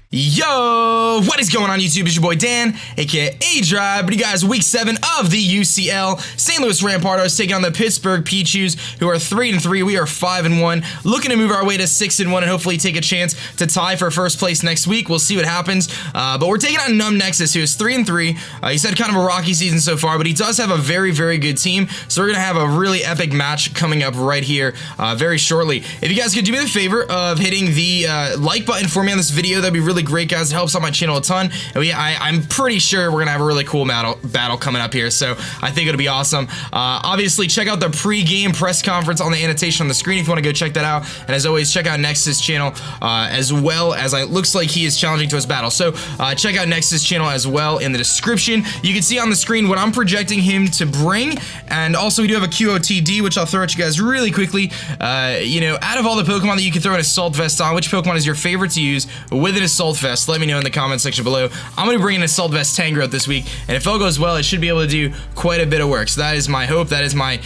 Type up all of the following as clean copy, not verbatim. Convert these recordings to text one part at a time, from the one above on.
Yo, what is going on YouTube? It's your boy Dan, aka aDrive, but you guys, week 7 of the UCL. St. Louis Rampardos taking on the Pittsburgh Pichus, who are 3-3. We are 5-1, looking to move our way to 6-1 and hopefully take a chance to tie for first place next week. We'll see what happens, but we're taking on NumbNexus, who is 3-3. He's had kind of a rocky season so far, but he does have a very, very good team, so we're gonna have a really epic match coming up right here very shortly. If you guys could do me the favor of hitting the like button for me on this video, that'd be really great, guys. It helps out my channel a ton. And I'm pretty sure we're gonna have a really cool battle coming up here, so I think it'll be awesome. Obviously, check out the pre-game press conference on the annotation on the screen if you want to go check that out. And as always, check out Nexus channel as well, as it looks like he is challenging to his battle. So check out Nexus channel as well in the description. You can see on the screen what I'm projecting him to bring, and also we do have a QOTD, which I'll throw at you guys really quickly. You know, out of all the Pokemon that you can throw an Assault Vest on, which Pokemon is your favorite to use with an Assault Vest? Let me know in the comment section below. I'm going to bring an Assault Vest Tangrowth this week, and if all goes well, it should be able to do quite a bit of work. So that is my hope, that is my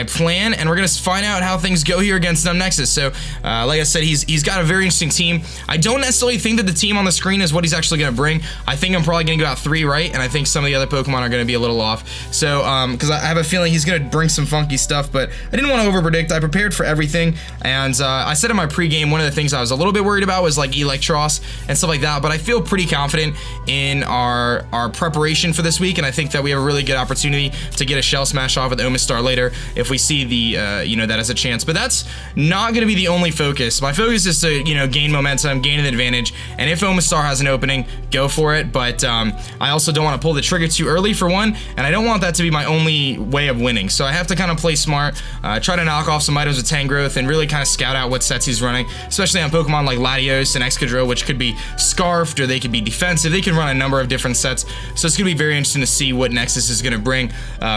plan, and we're going to find out how things go here against NumbNexus. So like I said, he's got a very interesting team. I don't necessarily think that the team on the screen is what he's actually going to bring. I think I'm probably going to go out 3 right, and I think some of the other Pokemon are going to be a little off. So because I have a feeling he's going to bring some funky stuff, but I didn't want to over-predict. I prepared for everything, and I said in my pregame, one of the things I was a little bit worried about was like Electros and stuff like that, but I feel pretty confident in our preparation for this week, and I think that we have a really good opportunity to get a Shell Smash off with Omastar later if we see the you know, that as a chance. But that's not going to be the only focus. My focus is to, you know, gain momentum, gain an advantage, and if Omastar has an opening, go for it. But I also don't want to pull the trigger too early, for one, and I don't want that to be my only way of winning. So I have to kind of play smart, try to knock off some items with Tangrowth, and really kind of scout out what sets he's running, especially on Pokemon like Latios and Excadrill, which could be Scarfed, or they could be defensive. They can run a number of different sets, so it's going to be very interesting to see what Nexus is going to bring.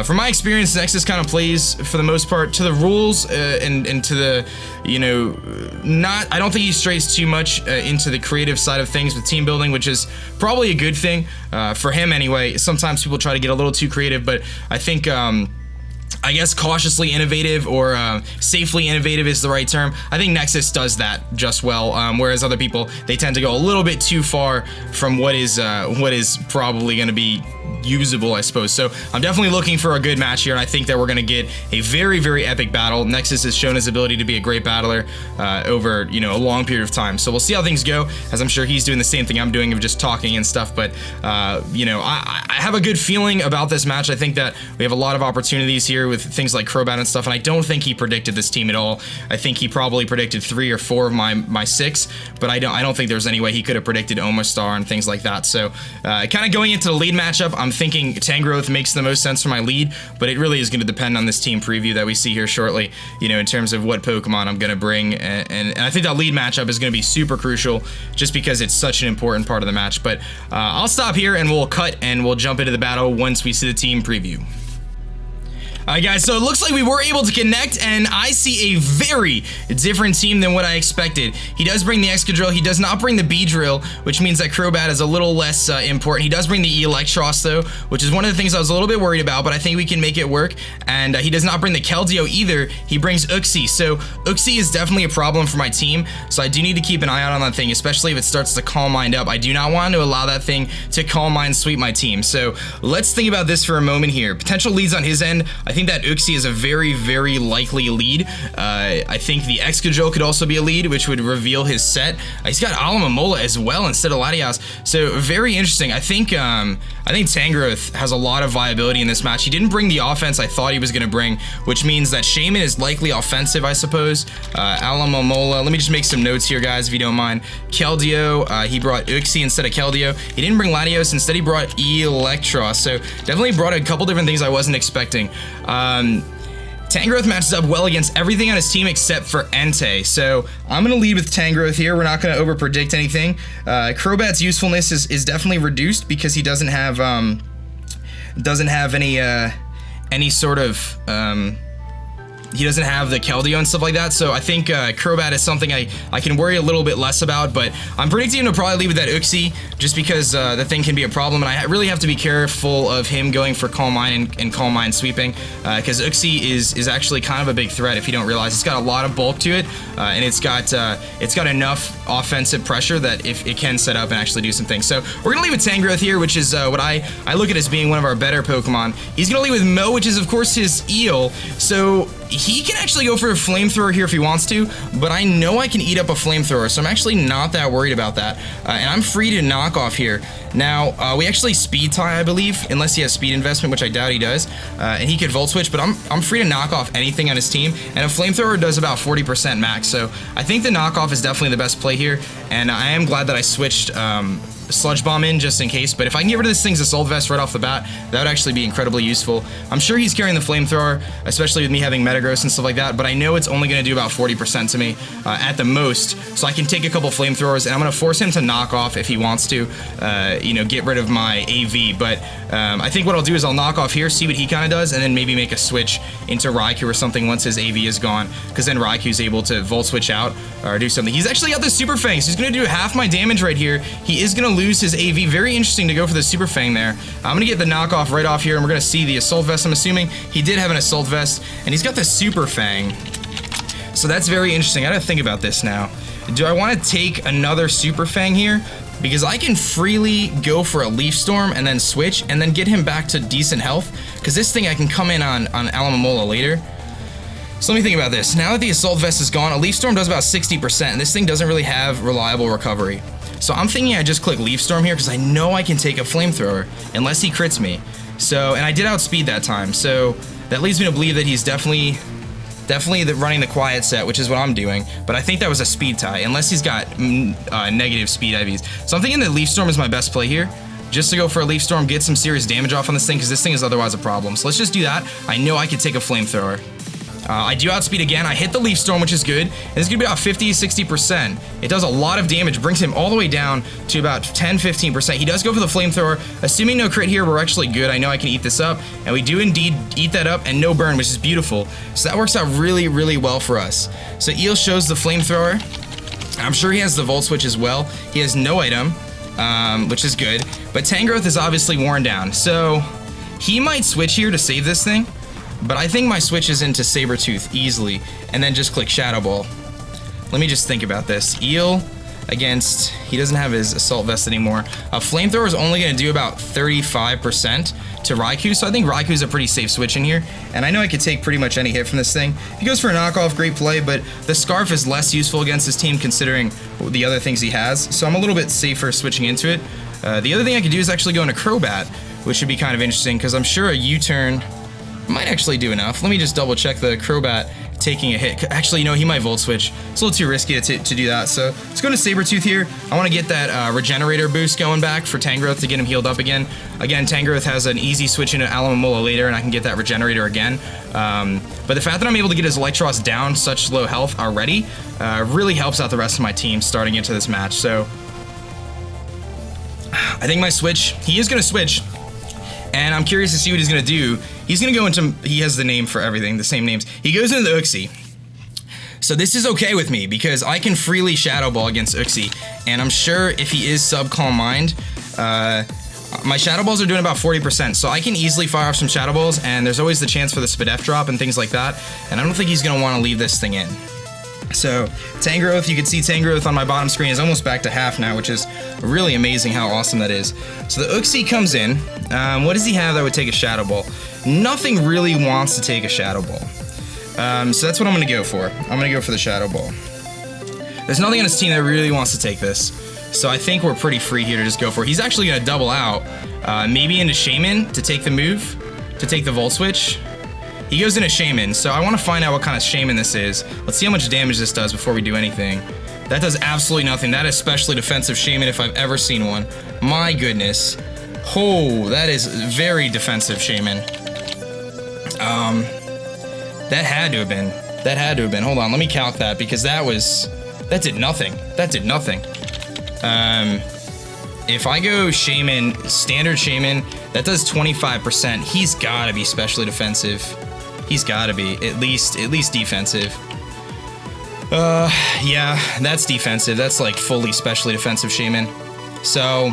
From my experience, Nexus kind of plays, for the most part, to the rules and to the, you know, I don't think he strays too much into the creative side of things with team building, which is probably a good thing for him anyway. Sometimes people try to get a little too creative, but I think I guess cautiously innovative or safely innovative is the right term. I think Nexus does that just well, whereas other people, they tend to go a little bit too far from what is probably going to be usable, I suppose. So I'm definitely looking for a good match here, and I think that we're going to get a very, very epic battle. Nexus has shown his ability to be a great battler over, you know, a long period of time. So we'll see how things go, as I'm sure he's doing the same thing I'm doing of just talking and stuff. But you know, I have a good feeling about this match. I think that we have a lot of opportunities here with things like Crobat and stuff, and I don't think he predicted this team at all. I think he probably predicted 3 or 4 of my 6, but I don't think there's any way he could have predicted Omastar and things like that. So kind of going into the lead matchup, I'm thinking Tangrowth makes the most sense for my lead, but it really is going to depend on this team preview that we see here shortly, you know, in terms of what Pokemon I'm going to bring, and I think that lead matchup is going to be super crucial just because it's such an important part of the match. But I'll stop here and we'll cut and we'll jump into the battle once we see the team preview. Alright guys, so it looks like we were able to connect, and I see a very different team than what I expected. He does bring the Excadrill, he does not bring the Beedrill, which means that Crobat is a little less important. He does bring the Electros though, which is one of the things I was a little bit worried about, but I think we can make it work. And he does not bring the Keldeo either, he brings Uxie. So Uxie is definitely a problem for my team, so I do need to keep an eye out on that thing, especially if it starts to Calm Mind up. I do not want to allow that thing to Calm Mind sweep my team. So let's think about this for a moment here. Potential leads on his end. I think that Uxie is a very, very likely lead. I think the Excadrill could also be a lead, which would reveal his set. He's got Alomomola as well instead of Latios, so very interesting. I think Tangrowth has a lot of viability in this match. He didn't bring the offense I thought he was going to bring, which means that Shaman is likely offensive, I suppose. Alomomola, let me just make some notes here, guys, if you don't mind. Keldeo, he brought Uxie instead of Keldeo. He didn't bring Latios, instead he brought Electros, so definitely brought a couple different things I wasn't expecting. Tangrowth matches up well against everything on his team except for Entei, so I'm going to lead with Tangrowth here. We're not going to over-predict anything. Crobat's usefulness is definitely reduced because he doesn't have any sort of he doesn't have the Keldeo and stuff like that, so I think Crobat is something I can worry a little bit less about, but I'm predicting him to probably leave with that Uxie, just because the thing can be a problem, and I really have to be careful of him going for Calm Mind and Calm Mind sweeping, because Uxie is actually kind of a big threat if you don't realize. It's got a lot of bulk to it, and it's got enough offensive pressure that if it can set up and actually do some things. So we're gonna leave with Tangrowth here, which is what I look at as being one of our better Pokemon. He's gonna leave with Mo, which is of course his Eel, so he can actually go for a Flamethrower here if he wants to, but I know I can eat up a Flamethrower, so I'm actually not that worried about that. And I'm free to knock off here. Now, we actually speed tie, I believe, unless he has speed investment, which I doubt he does. And he could Volt Switch, but I'm free to knock off anything on his team. And a Flamethrower does about 40% max, so I think the knockoff is definitely the best play here. And I am glad that I switched Sludge Bomb in just in case, but if I can get rid of this thing's Assault Vest right off the bat, that would actually be incredibly useful. I'm sure he's carrying the Flamethrower, especially with me having Metagross and stuff like that, but I know it's only going to do about 40% to me at the most, so I can take a couple Flamethrowers, and I'm going to force him to knock off if he wants to, you know, get rid of my AV, but I think what I'll do is I'll knock off here, see what he kind of does, and then maybe make a switch into Raikou or something once his AV is gone, because then Raikou's able to Volt Switch out or do something. He's actually got the Super Fang, so he's going to do half my damage right here. He is going to lose his AV. Very interesting to go for the Super Fang there. I'm gonna get the knockoff right off here, and we're gonna see the Assault Vest. I'm assuming he did have an Assault Vest, and he's got the Super Fang. So that's very interesting. I gotta think about this now. Do I want to take another Super Fang here? Because I can freely go for a Leaf Storm and then switch, and then get him back to decent health. Because this thing I can come in on Alomomola later. So let me think about this. Now that the Assault Vest is gone, a Leaf Storm does about 60%, and this thing doesn't really have reliable recovery. So I'm thinking I just click Leaf Storm here because I know I can take a Flamethrower unless he crits me. So, and I did outspeed that time, so that leads me to believe that he's definitely running the quiet set, which is what I'm doing, but I think that was a speed tie, unless he's got negative speed IVs. So I'm thinking that Leaf Storm is my best play here, just to go for a Leaf Storm, get some serious damage off on this thing, because this thing is otherwise a problem. So let's just do that. I know I can take a Flamethrower. I do outspeed again. I hit the Leaf Storm, which is good. And it's going to be about 50-60%. It does a lot of damage, brings him all the way down to about 10-15%. He does go for the Flamethrower. Assuming no crit here, we're actually good. I know I can eat this up. And we do indeed eat that up, and no burn, which is beautiful. So that works out really, really well for us. So Eel shows the Flamethrower. I'm sure he has the Volt Switch as well. He has no item, which is good. But Tangrowth is obviously worn down. So he might switch here to save this thing. But I think my switch is into Sabertooth easily, and then just click Shadow Ball. Let me just think about this. Eel against, he doesn't have his Assault Vest anymore. A Flamethrower is only going to do about 35% to Raikou, so I think Raikou's a pretty safe switch in here. And I know I could take pretty much any hit from this thing. If he goes for a knockoff, great play, but the Scarf is less useful against his team considering the other things he has, so I'm a little bit safer switching into it. The other thing I could do is actually go into Crobat, which would be kind of interesting, because I'm sure a U-turn might actually do enough. Let me just double check the Crobat taking a hit. Actually, you know, he might Volt Switch. It's a little too risky to do that. So let's go to Sabertooth here. I want to get that Regenerator boost going back for Tangrowth to get him healed up again. Again, Tangrowth has an easy switch into Alomomola later, and I can get that Regenerator again. But the fact that I'm able to get his Electros down such low health already really helps out the rest of my team starting into this match. So I think my switch, he is going to switch. And I'm curious to see what he's going to do. He's going to go into, he has the name for everything, the same names. He goes into the Uxie. So this is okay with me because I can freely Shadow Ball against Uxie. And I'm sure if he is sub Calm Mind, my Shadow Balls are doing about 40%. So I can easily fire off some Shadow Balls, and there's always the chance for the Spadef drop and things like that. And I don't think he's going to want to leave this thing in. So Tangrowth, you can see Tangrowth on my bottom screen is almost back to half now, which is really amazing how awesome that is. So the Uxie comes in. What does he have that would take a Shadow Ball? Nothing really wants to take a Shadow Ball. So that's what I'm going to go for. I'm going to go for the Shadow Ball. There's nothing on his team that really wants to take this. So I think we're pretty free here to just go for it. He's actually going to double out, maybe into Shaman to take the move, to take the Volt Switch. He goes into Shaman, so I want to find out what kind of Shaman this is. Let's see how much damage this does before we do anything. That does absolutely nothing. That is specially defensive Shaman if I've ever seen one. My goodness. Oh, that is very defensive Shaman. That had to have been. That had to have been. Hold on, let me calc that because that did nothing. That did nothing. If I go Shaman, standard Shaman, that does 25%. He's gotta be specially defensive. He's got to be at least defensive. Yeah, that's defensive. That's like fully specially defensive Shaman. So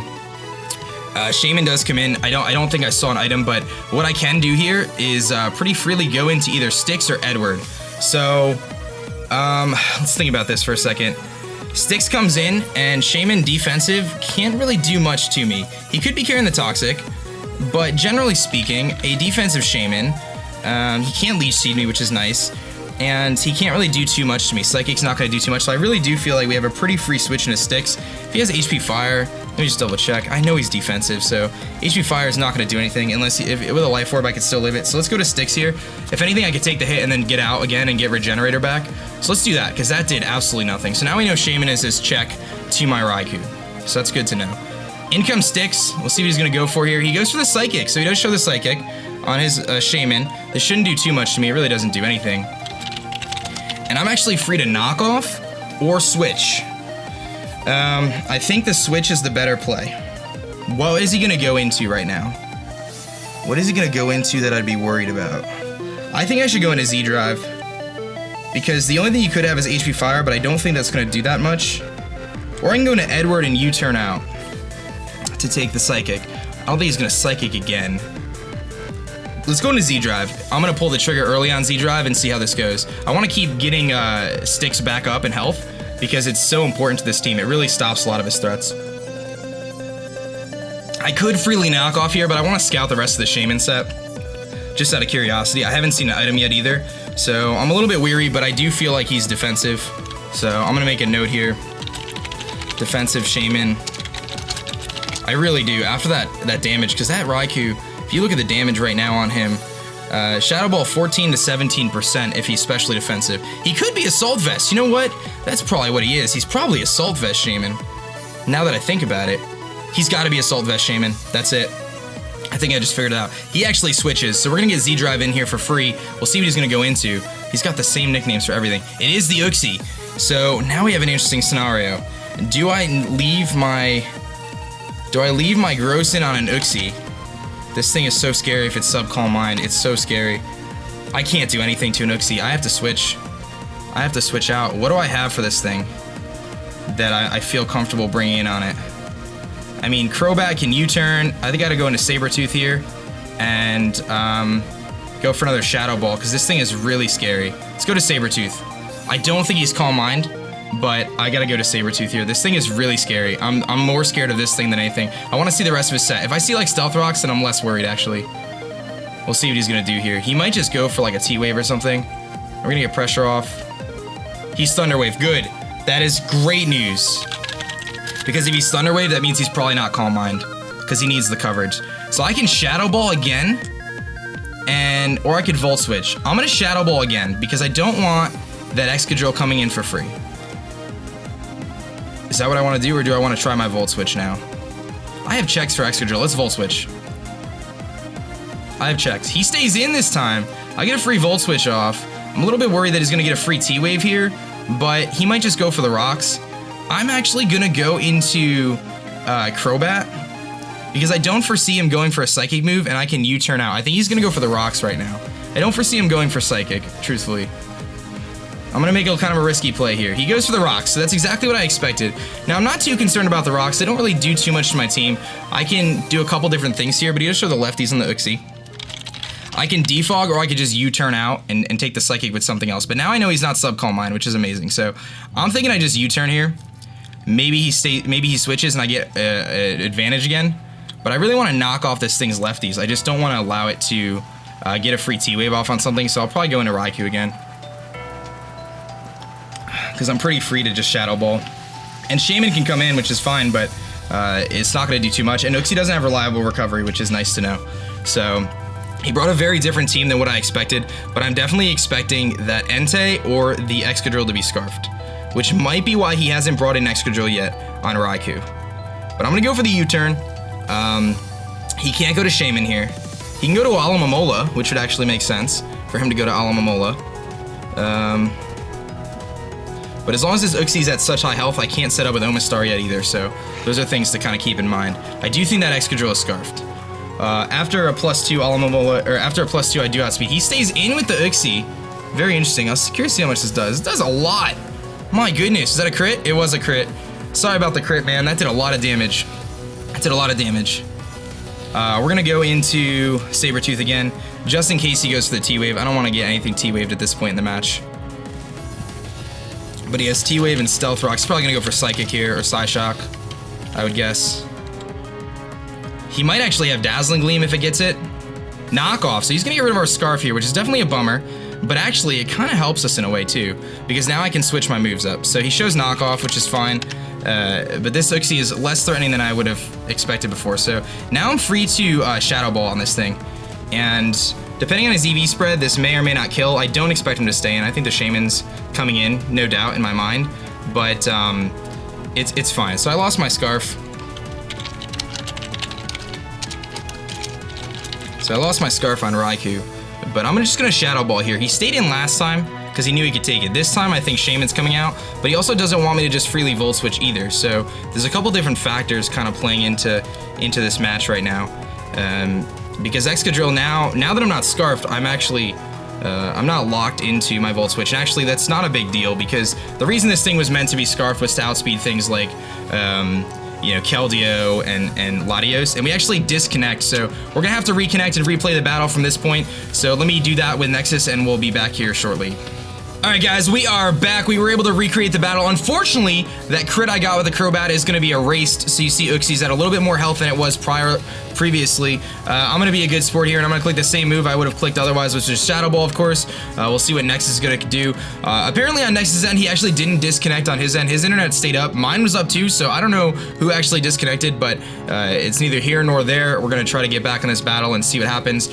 Shaman does come in. I don't think I saw an item, but what I can do here is pretty freely go into either Styx or Edward. So let's think about this for a second. Styx comes in, and Shaman defensive can't really do much to me. He could be carrying the Toxic, but generally speaking, a defensive Shaman, he can't leech seed me, which is nice, and he can't really do too much to me. Psychic's not going to do too much, so I really do feel like we have a pretty free switch into Styx. If he has HP Fire, let me just double check. I know he's defensive, so HP Fire is not going to do anything unless with a Life Orb I could still live it. So let's go to Styx here. If anything, I could take the hit and then get out again and get Regenerator back. So let's do that, because that did absolutely nothing. So now we know Shaman is his check to my Raikou. So that's good to know. In comes Styx. We'll see what he's going to go for here. He goes for the Psychic, so he does show the Psychic on his Shaman. This shouldn't do too much to me. It really doesn't do anything. And I'm actually free to knock off or switch. I think the switch is the better play. What is he going to go into right now? What is he going to go into that I'd be worried about? I think I should go into zDrive, because the only thing you could have is HP Fire, but I don't think that's going to do that much. Or I can go into Edward and U-turn out to take the Psychic. I don't think he's going to Psychic again. Let's go into zDrive. I'm going to pull the trigger early on zDrive and see how this goes. I want to keep getting Styx back up in health, because it's so important to this team. It really stops a lot of his threats. I could freely knock off here, but I want to scout the rest of the Shaman set, just out of curiosity. I haven't seen an item yet either, so I'm a little bit weary, but I do feel like he's defensive. So I'm going to make a note here. Defensive Shaman. I really do. After that damage, because that Raikou, if you look at the damage right now on him, Shadow Ball 14 to 17% if he's specially defensive. He could be Assault Vest. You know what? That's probably what he is. He's probably Assault Vest Shaman. Now that I think about it, he's got to be Assault Vest Shaman. That's it. I think I just figured it out. He actually switches, so we're going to get zDrive in here for free. We'll see what he's going to go into. He's got the same nicknames for everything. It is the Uxie. So now we have an interesting scenario. Do I leave my Gross in on an Uxie? This thing is so scary if it's sub-Calm Mind. It's so scary. I can't do anything to an Uxie. I have to switch. I have to switch out. What do I have for this thing that I feel comfortable bringing in on it? I mean, Crobat can U-turn. I think I gotta go into Sabertooth here and go for another Shadow Ball, because this thing is really scary. Let's go to Sabertooth. I don't think he's Calm Mind, but I gotta go to Sabertooth here. This thing is really scary. I'm more scared of this thing than anything. I want to see the rest of his set. If I see like Stealth Rocks, then I'm less worried, actually. We'll see what he's gonna do here. He might just go for like a T-Wave or something. We're gonna get pressure off. He's Thunder Wave. Good. That is great news. Because if he's Thunder Wave, that means he's probably not Calm Mind, because he needs the coverage. So I can Shadow Ball again, or I could Volt Switch. I'm gonna Shadow Ball again, because I don't want that Excadrill coming in for free. Is that what I want to do, or do I want to try my Volt Switch now? I have checks for Excadrill. Let's Volt Switch. I have checks. He stays in this time. I get a free Volt Switch off. I'm a little bit worried that he's going to get a free T-Wave here, but he might just go for the rocks. I'm actually going to go into Crobat, because I don't foresee him going for a Psychic move, and I can U-turn out. I think he's going to go for the rocks right now. I don't foresee him going for Psychic, truthfully. I'm going to make a kind of a risky play here. He goes for the rocks, so that's exactly what I expected. Now, I'm not too concerned about the rocks. They don't really do too much to my team. I can do a couple different things here, but he does show the lefties on the Uxie. I can defog, or I could just U-turn out and take the Psychic with something else. But now I know he's not Sub-Calm Mind, which is amazing. So I'm thinking I just U-turn here. Maybe he switches and I get advantage again. But I really want to knock off this thing's lefties. I just don't want to allow it to get a free T-Wave off on something. So I'll probably go into Raikou again, because I'm pretty free to just Shadow Ball. And Shaman can come in, which is fine, but it's not going to do too much. And Uxie doesn't have reliable recovery, which is nice to know. So he brought a very different team than what I expected, but I'm definitely expecting that Entei or the Excadrill to be Scarfed, which might be why he hasn't brought in Excadrill yet on Raikou. But I'm going to go for the U-turn. He can't go to Shaman here. He can go to Alomomola, which would actually make sense for him to go to Alomomola. But as long as his Uxie's at such high health, I can't set up with Omastar yet either, so those are things to kind of keep in mind. I do think that Excadrill is Scarfed. After a +2, after a +2, I do outspeed. He stays in with the Uxie. Very interesting. I was curious to see how much this does. It does a lot. My goodness, is that a crit? It was a crit. Sorry about the crit, man. That did a lot of damage. That did a lot of damage. We're gonna go into Sabretooth again, just in case he goes for the T-Wave. I don't want to get anything T-Waved at this point in the match. But he has T-Wave and Stealth Rock. He's probably gonna go for Psychic here, or Psyshock, I would guess. He might actually have Dazzling Gleam if it gets it. Knockoff, so he's gonna get rid of our Scarf here, which is definitely a bummer. But actually, it kind of helps us in a way too, because now I can switch my moves up. So he shows Knockoff, which is fine, but this Uxie is less threatening than I would have expected before. So now I'm free to Shadow Ball on this thing, and depending on his EV spread, this may or may not kill. I don't expect him to stay in. I think the Shaman's coming in, no doubt, in my mind, but it's fine. So I lost my Scarf. So I lost my Scarf on Raikou. But I'm just gonna Shadow Ball here. He stayed in last time because he knew he could take it. This time I think Shaman's coming out, but he also doesn't want me to just freely Volt Switch either. So there's a couple different factors kind of playing into this match right now. Because Excadrill now that I'm not Scarfed, I'm actually I'm not locked into my Volt Switch. And actually that's not a big deal, because the reason this thing was meant to be Scarfed was to outspeed things like you know, Keldeo and Latios, and we actually disconnect, so we're gonna have to reconnect and replay the battle from this point. So let me do that with Nexus, and we'll be back here shortly. Alright guys, we are back. We were able to recreate the battle. Unfortunately, that crit I got with the Crobat is going to be erased, so you see Uxie's at a little bit more health than it was previously. I'm going to be a good sport here, and I'm going to click the same move I would have clicked otherwise, which is Shadow Ball, of course. We'll see what Nexus is going to do. Apparently on Nexus' end, he actually didn't disconnect on his end. His internet stayed up. Mine was up too, so I don't know who actually disconnected, but it's neither here nor there. We're going to try to get back in this battle and see what happens.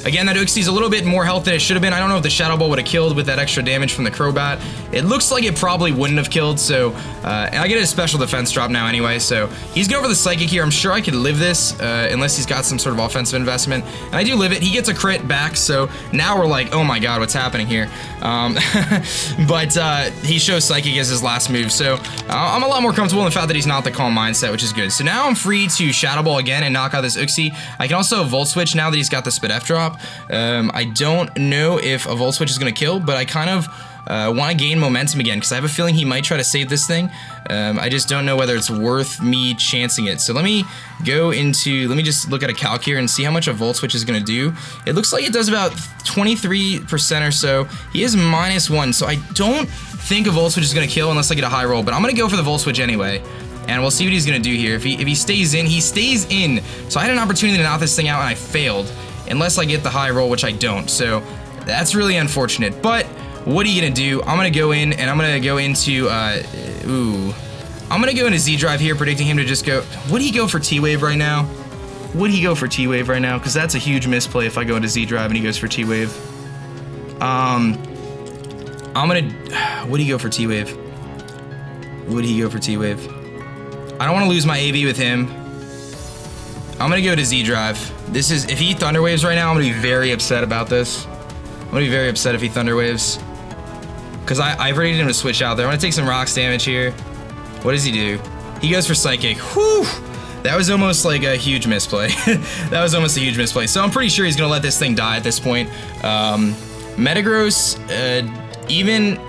Again, that Uxie's a little bit more health than it should have been. I don't know if the Shadow Ball would have killed with that extra damage from the Crobat. It looks like it probably wouldn't have killed, so and I get a special defense drop now anyway, so he's going for the Psychic here. I'm sure I could live this unless he's got some sort of offensive investment, and I do live it. He gets a crit back, so now we're like, oh my god, what's happening here? But he shows Psychic as his last move, so I'm a lot more comfortable in the fact that he's not the Calm Mindset, which is good. So now I'm free to Shadow Ball again and knock out this Uxie. I can also Volt Switch now that he's got the Spidef drop. I don't know if a Volt Switch is going to kill, but I kind of want to gain momentum again, because I have a feeling he might try to save this thing. I just don't know whether it's worth me chancing it. So let me just look at a calc here and see how much a Volt Switch is going to do. It looks like it does about 23% or so. He is -1, so I don't think a Volt Switch is going to kill unless I get a high roll, but I'm going to go for the Volt Switch anyway. And we'll see what he's going to do here. If he stays in, he stays in. So I had an opportunity to knock this thing out and I failed. Unless I get the high roll, which I don't. So that's really unfortunate. But what are you gonna do? I'm gonna go in and I'm gonna go into I'm gonna go into zDrive here, predicting him to just go. Would he go for T-Wave right now? Would he go for T-Wave right now? Because that's a huge misplay if I go into zDrive and he goes for T-Wave. Would he go for T-Wave? Would he go for T-Wave? I don't want to lose my AV with him. I'm gonna go to zDrive. This is, if he Thunder Waves right now, I'm gonna be very upset about this. I'm gonna be very upset if he Thunder Waves, because I've already needed him to switch out there. I'm gonna take some Rocks damage here. What does he do? He goes for Psychic. Whew! That was almost like a huge misplay. That was almost a huge misplay. So I'm pretty sure he's gonna let this thing die at this point. Metagross,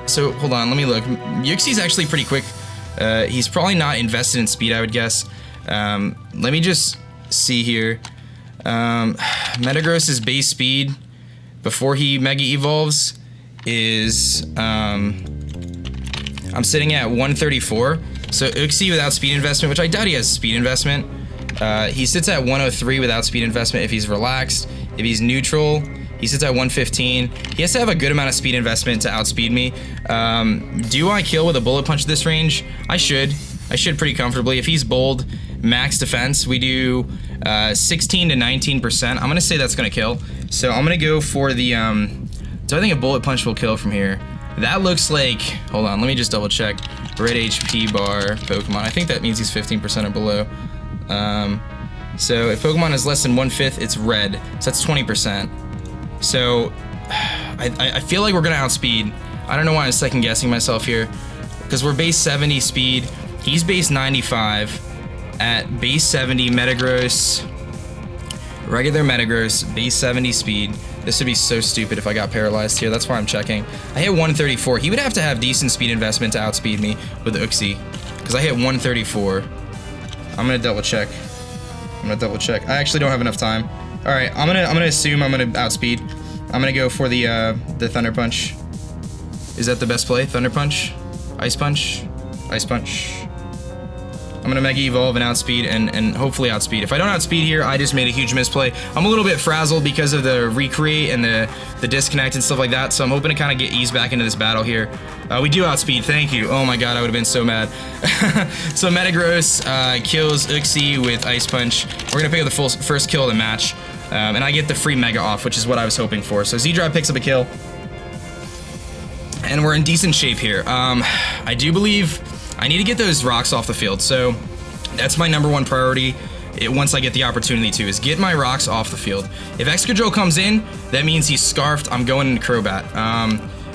so hold on, let me look. Uxie's actually pretty quick. He's probably not invested in speed, I would guess. Let me just see here. Metagross's base speed before he Mega Evolves is, I'm sitting at 134. So Uxie without speed investment, which I doubt he has speed investment, he sits at 103 without speed investment if he's relaxed. If he's neutral, he sits at 115. He has to have a good amount of speed investment to outspeed me. Do I kill with a Bullet Punch at this range? I should pretty comfortably. If he's bold, max defense, we do 16 to 19%. I'm gonna say that's gonna kill. So I'm gonna go for the, do I think a Bullet Punch will kill from here? That looks like, hold on, let me just double check. Red HP bar Pokemon. I think that means he's 15% or below. So if Pokemon is less than 1/5, it's red. So that's 20%. So I feel like we're gonna outspeed. I don't know why I'm second guessing myself here, because we're base 70 speed. He's base 95. At base 70, Metagross Regular Metagross, base 70 speed. This would be so stupid if I got paralyzed here. That's why I'm checking. I hit 134. He would have to have decent speed investment to outspeed me with Uxie, because I hit 134. I'm gonna double check. I actually don't have enough time. All right, I'm gonna assume I'm gonna outspeed. I'm gonna go for the Thunder Punch. Is that the best play? Thunder Punch, Ice Punch, Ice Punch. I'm gonna Mega Evolve and outspeed and hopefully outspeed. If I don't outspeed here, I just made a huge misplay. I'm a little bit frazzled because of the recreate and the disconnect and stuff like that, so I'm hoping to kind of get eased back into this battle here. We do outspeed, thank you. Oh my god, I would have been so mad. So Metagross kills Uxie with Ice Punch. We're gonna pick up the first kill of the match, and I get the free Mega off, which is what I was hoping for. So zDrive picks up a kill, and we're in decent shape here. I do believe I need to get those rocks off the field, so that's my #1 priority. Once I get the opportunity to, is get my rocks off the field. If Excadrill comes in, that means he's scarfed. I'm going into Crobat.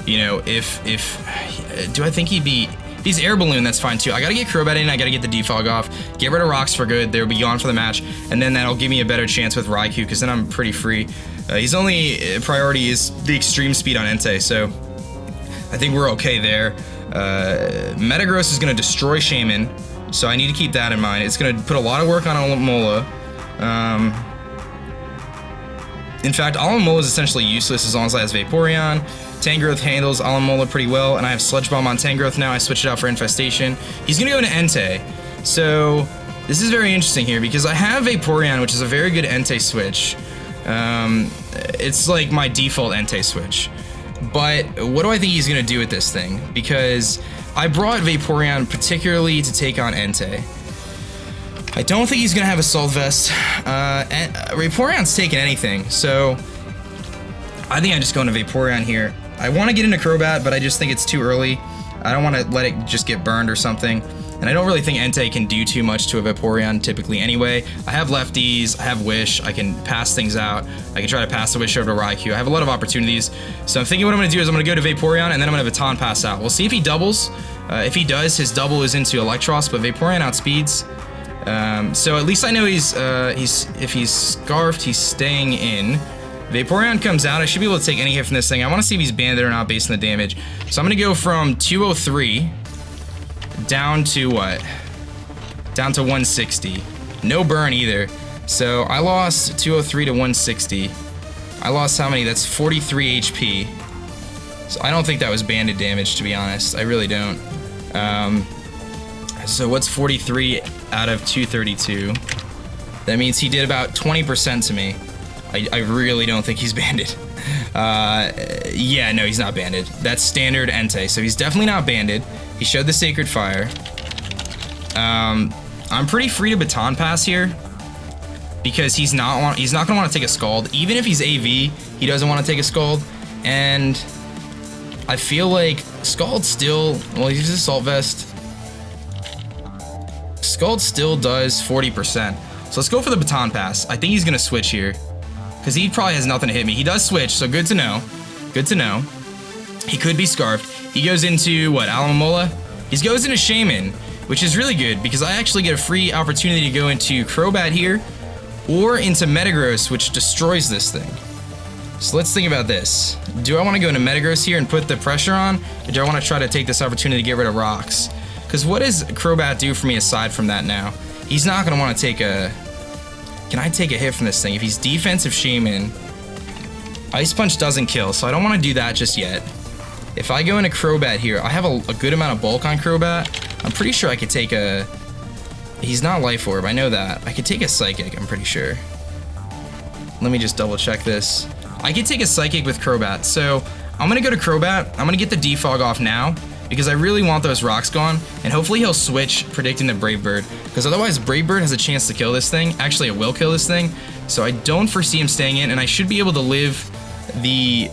You know, do I think he'd be? If he's Air Balloon, that's fine too. I gotta get Crobat in. I gotta get the defog off. Get rid of rocks for good. They'll be gone for the match, and then that'll give me a better chance with Raikou, because then I'm pretty free. His only priority is the extreme speed on Entei, so I think we're okay there. Metagross is going to destroy Shaman, so I need to keep that in mind. It's going to put a lot of work on Alomola. In fact, Alomola is essentially useless as long as I have Vaporeon. Tangrowth handles Alomola pretty well, and I have Sludge Bomb on Tangrowth now. I switched it out for Infestation. He's going to go into Entei, so this is very interesting here because I have Vaporeon, which is a very good Entei switch. It's like my default Entei switch. But what do I think he's going to do with this thing? Because I brought Vaporeon particularly to take on Entei. I don't think he's going to have Assault Vest. Vaporeon's taking anything, so I think I just go into Vaporeon here. I want to get into Crobat, but I just think it's too early. I don't want to let it just get burned or something. And I don't really think Entei can do too much to a Vaporeon typically anyway. I have lefties, I have Wish, I can pass things out. I can try to pass the Wish over to Raikou. I have a lot of opportunities. So I'm thinking what I'm going to do is I'm going to go to Vaporeon and then I'm going to Baton Pass out. We'll see if he doubles. If he does, his double is into Electros, but Vaporeon outspeeds. So at least I know if he's Scarfed, he's staying in. Vaporeon comes out. I should be able to take any hit from this thing. I want to see if he's banded or not based on the damage. So I'm going to go from 203 down to what? Down to 160. No burn either. So I lost 203 to 160. I lost how many? That's 43 HP. So I don't think that was banded damage, to be honest. I really don't. So what's 43 out of 232? That means he did about 20% to me. I really don't think he's banded. Yeah, no, he's not banded. That's standard Entei, so he's definitely not banded. He showed the Sacred Fire. I'm pretty free to Baton Pass here because he's not gonna want to take a Scald. Even if he's AV, he doesn't want to take a Scald. And I feel like Scald still, well, he's Assault Vest. Scald still does 40%. So let's go for the Baton Pass. I think he's gonna switch here because he probably has nothing to hit me. He does switch, so good to know. Good to know. He could be Scarfed. He goes into, what, Alomola? He goes into Shaman, which is really good because I actually get a free opportunity to go into Crobat here or into Metagross, which destroys this thing. So let's think about this. Do I want to go into Metagross here and put the pressure on, or do I want to try to take this opportunity to get rid of rocks? Because what does Crobat do for me aside from that now? He's not going to want to take a... Can I take a hit from this thing? If he's defensive Shaman, Ice Punch doesn't kill, so I don't want to do that just yet. If I go into Crobat here, I have a good amount of bulk on Crobat. I'm pretty sure I could take a... He's not Life Orb, I know that. I could take a Psychic, I'm pretty sure. Let me just double check this. I could take a Psychic with Crobat, so I'm going to go to Crobat. I'm going to get the defog off now because I really want those rocks gone, and hopefully he'll switch predicting the Brave Bird, because otherwise Brave Bird has a chance to kill this thing. Actually, it will kill this thing, so I don't foresee him staying in, and I should be able to live the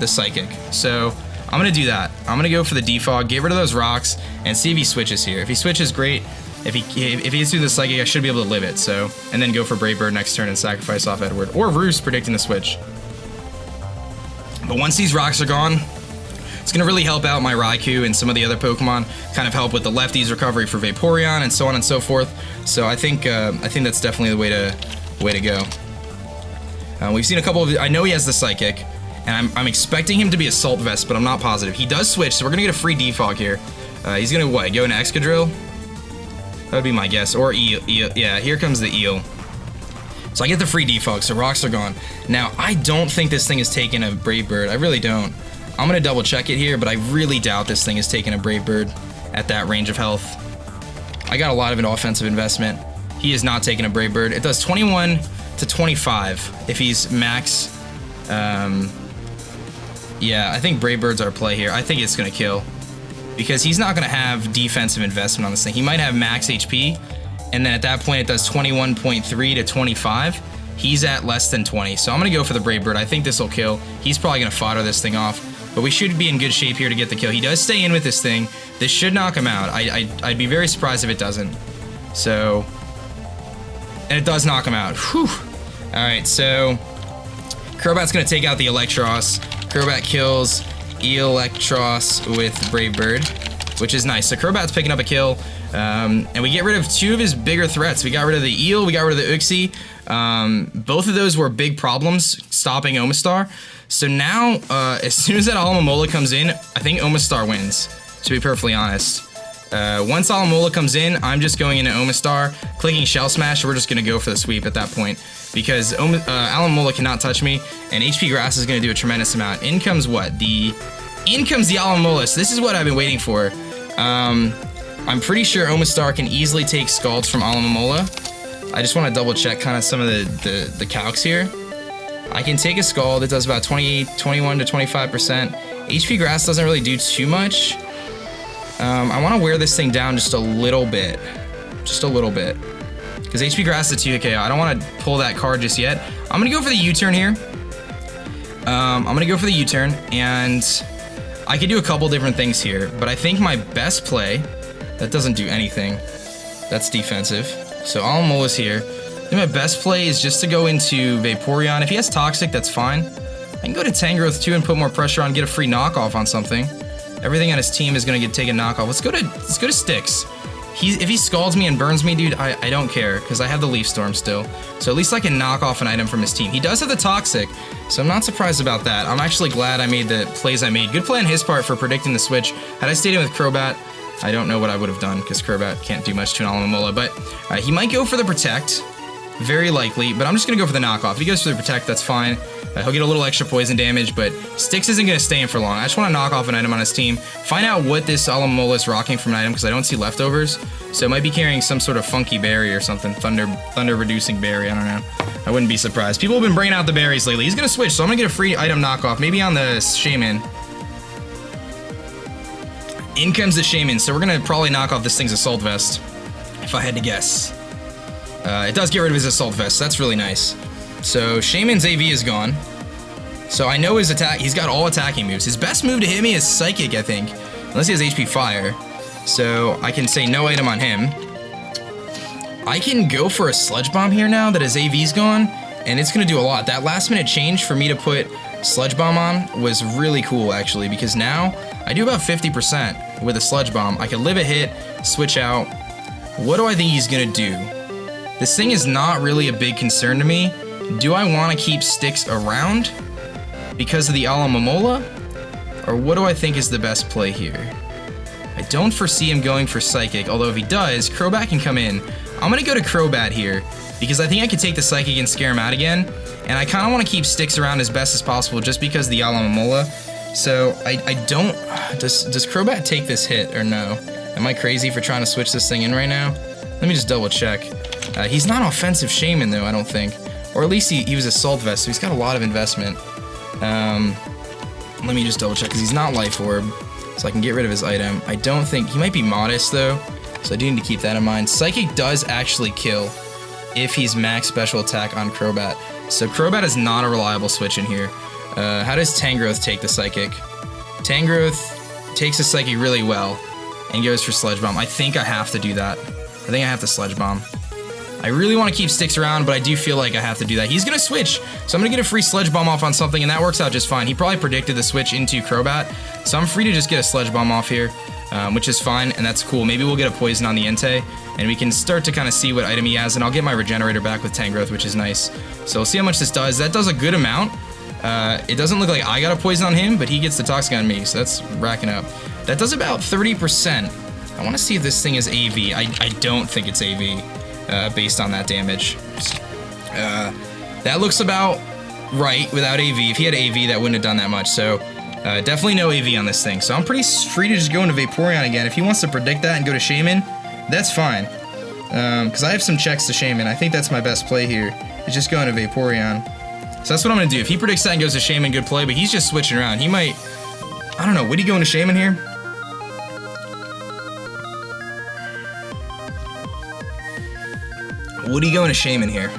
Psychic. So I'm gonna do that. I'm gonna go for the defog, get rid of those rocks, and see if he switches here. If he switches, great. If he gets through the Psychic, I should be able to live it. So, and then go for Brave Bird next turn and sacrifice off Edward or Roost predicting the switch. But once these rocks are gone, it's gonna really help out my Raikou and some of the other Pokemon. Kind of help with the lefties recovery for Vaporeon and so on and so forth. So I think that's definitely the way Way to go. We've seen a couple of, I know he has the Psychic, and I'm expecting him to be Assault Vest, but I'm not positive. He does switch, so we're gonna get a free defog here. He's gonna, what, go into Excadrill? That would be my guess, or Eel. Yeah, here comes the Eel. So I get the free defog, so rocks are gone. Now, I don't think this thing is taking a Brave Bird. I really don't. I'm gonna double check it here, but I really doubt this thing is taking a Brave Bird at that range of health. I got a lot of an offensive investment. He is not taking a Brave Bird. It does 21 to 25 if he's max. Yeah, I think Brave Bird's our play here. I think it's gonna kill because he's not gonna have defensive investment on this thing. He might have max HP, and then at that point it does 21.3 to 25. He's at less than 20, so I'm gonna go for the Brave Bird. I think this will kill. He's probably gonna fodder this thing off, but we should be in good shape here to get the kill. He does stay in with this thing. This should knock him out. I'd be very surprised if it doesn't. So, and it does knock him out. Whew. All right, so Crobat's gonna take out the Electros. Crobat kills Electros with Brave Bird, which is nice. So Crobat's picking up a kill, and we get rid of two of his bigger threats. We got rid of the Eel, we got rid of the Uxie. Both of those were big problems stopping Omastar. So now, as soon as that Alomomola comes in, I think Omastar wins, to be perfectly honest. Once Alomomola comes in, I'm just going into Omastar, clicking Shell Smash, we're just going to go for the sweep at that point. Because Alomomola cannot touch me, and HP Grass is going to do a tremendous amount. In comes what? In comes the Alomomola, so this is what I've been waiting for. I'm pretty sure Omastar can easily take Scalds from Alomomola. I just want to double check kind of some of the calcs here. I can take a Scald, it does about 21 to 25%. HP Grass doesn't really do too much. I want to wear this thing down just a little bit. Just a little bit. Because HP Grass is a 2-hit KO. I don't want to pull that card just yet. I'm going to go for the U-turn here. I'm going to go for the U-turn, and I could do a couple different things here, but I think my best play, that doesn't do anything. That's defensive. So Alomola's here. I think my best play is just to go into Vaporeon. If he has Toxic, that's fine. I can go to Tangrowth too and put more pressure on, get a free knockoff on something. Everything on his team is gonna get taken knockoff. Let's go to Styx. If he scalds me and burns me, dude, I don't care, because I have the Leaf Storm still. So at least I can knock off an item from his team. He does have the Toxic, so I'm not surprised about that. I'm actually glad I made the plays I made. Good play on his part for predicting the switch. Had I stayed in with Crobat, I don't know what I would have done, because Crobat can't do much to an Alomomola, but he might go for the Protect. Very likely, but I'm just gonna go for the knockoff. If he goes for the Protect, that's fine. He'll get a little extra poison damage, but Styx isn't gonna stay in for long. I just want to knock off an item on his team. Find out what this Alomomola is rocking from an item, because I don't see leftovers. So it might be carrying some sort of funky berry or something. Thunder reducing berry, I don't know. I wouldn't be surprised. People have been bringing out the berries lately. He's gonna switch, so I'm gonna get a free item knockoff, maybe on the Shaman. In comes the Shaman, so we're gonna probably knock off this thing's Assault Vest, if I had to guess. It does get rid of his Assault Vest, so that's really nice. So Shaman's AV is gone. So I know his attack, he's got all attacking moves. His best move to hit me is Psychic, I think. Unless he has HP Fire. So I can say no item on him. I can go for a Sludge Bomb here now that his AV's gone, and it's gonna do a lot. That last minute change for me to put Sludge Bomb on was really cool, actually, because now I do about 50% with a Sludge Bomb. I can live a hit, switch out. What do I think he's gonna do? This thing is not really a big concern to me. Do I want to keep Styx around because of the Alomomola? Or what do I think is the best play here? I don't foresee him going for Psychic, although if he does, Crobat can come in. I'm going to go to Crobat here because I think I can take the Psychic and scare him out again. And I kind of want to keep Styx around as best as possible just because of the Alomomola. So I don't... Does Crobat take this hit or no? Am I crazy for trying to switch this thing in right now? Let me just double check. He's not offensive Shaman though, I don't think. Or at least he was Assault Vest, so he's got a lot of investment. Let me just double check, because he's not Life Orb, so I can get rid of his item. I don't think, he might be Modest though, so I do need to keep that in mind. Psychic does actually kill if he's max special attack on Crobat. So Crobat is not a reliable switch in here. How does Tangrowth take the Psychic? Tangrowth takes the Psychic really well and goes for Sludge Bomb. I think I have to do that. I think I have to Sludge Bomb. I really want to keep Sticks around, but I do feel like I have to do that. He's going to switch, so I'm going to get a free Sledge Bomb off on something, and that works out just fine. He probably predicted the switch into Crobat, so I'm free to just get a Sledge Bomb off here, which is fine, and that's cool. Maybe we'll get a Poison on the Entei, and we can start to kind of see what item he has, and I'll get my Regenerator back with Tangrowth, which is nice. So we'll see how much this does. That does a good amount. It doesn't look like I got a Poison on him, but he gets the Toxic on me, so that's racking up. That does about 30%. I want to see if this thing is AV. I don't think it's AV. Based on that damage. That looks about right without AV. If he had AV, that wouldn't have done that much. So definitely no AV on this thing. So I'm pretty free to just go into Vaporeon again. If he wants to predict that and go to Shaman, that's fine. Because I have some checks to Shaman. I think that's my best play here, is just go into Vaporeon. So that's what I'm going to do. If he predicts that and goes to Shaman, good play. But he's just switching around. He might... I don't know. Would he go into Shaman here? Would he go into Shaman here?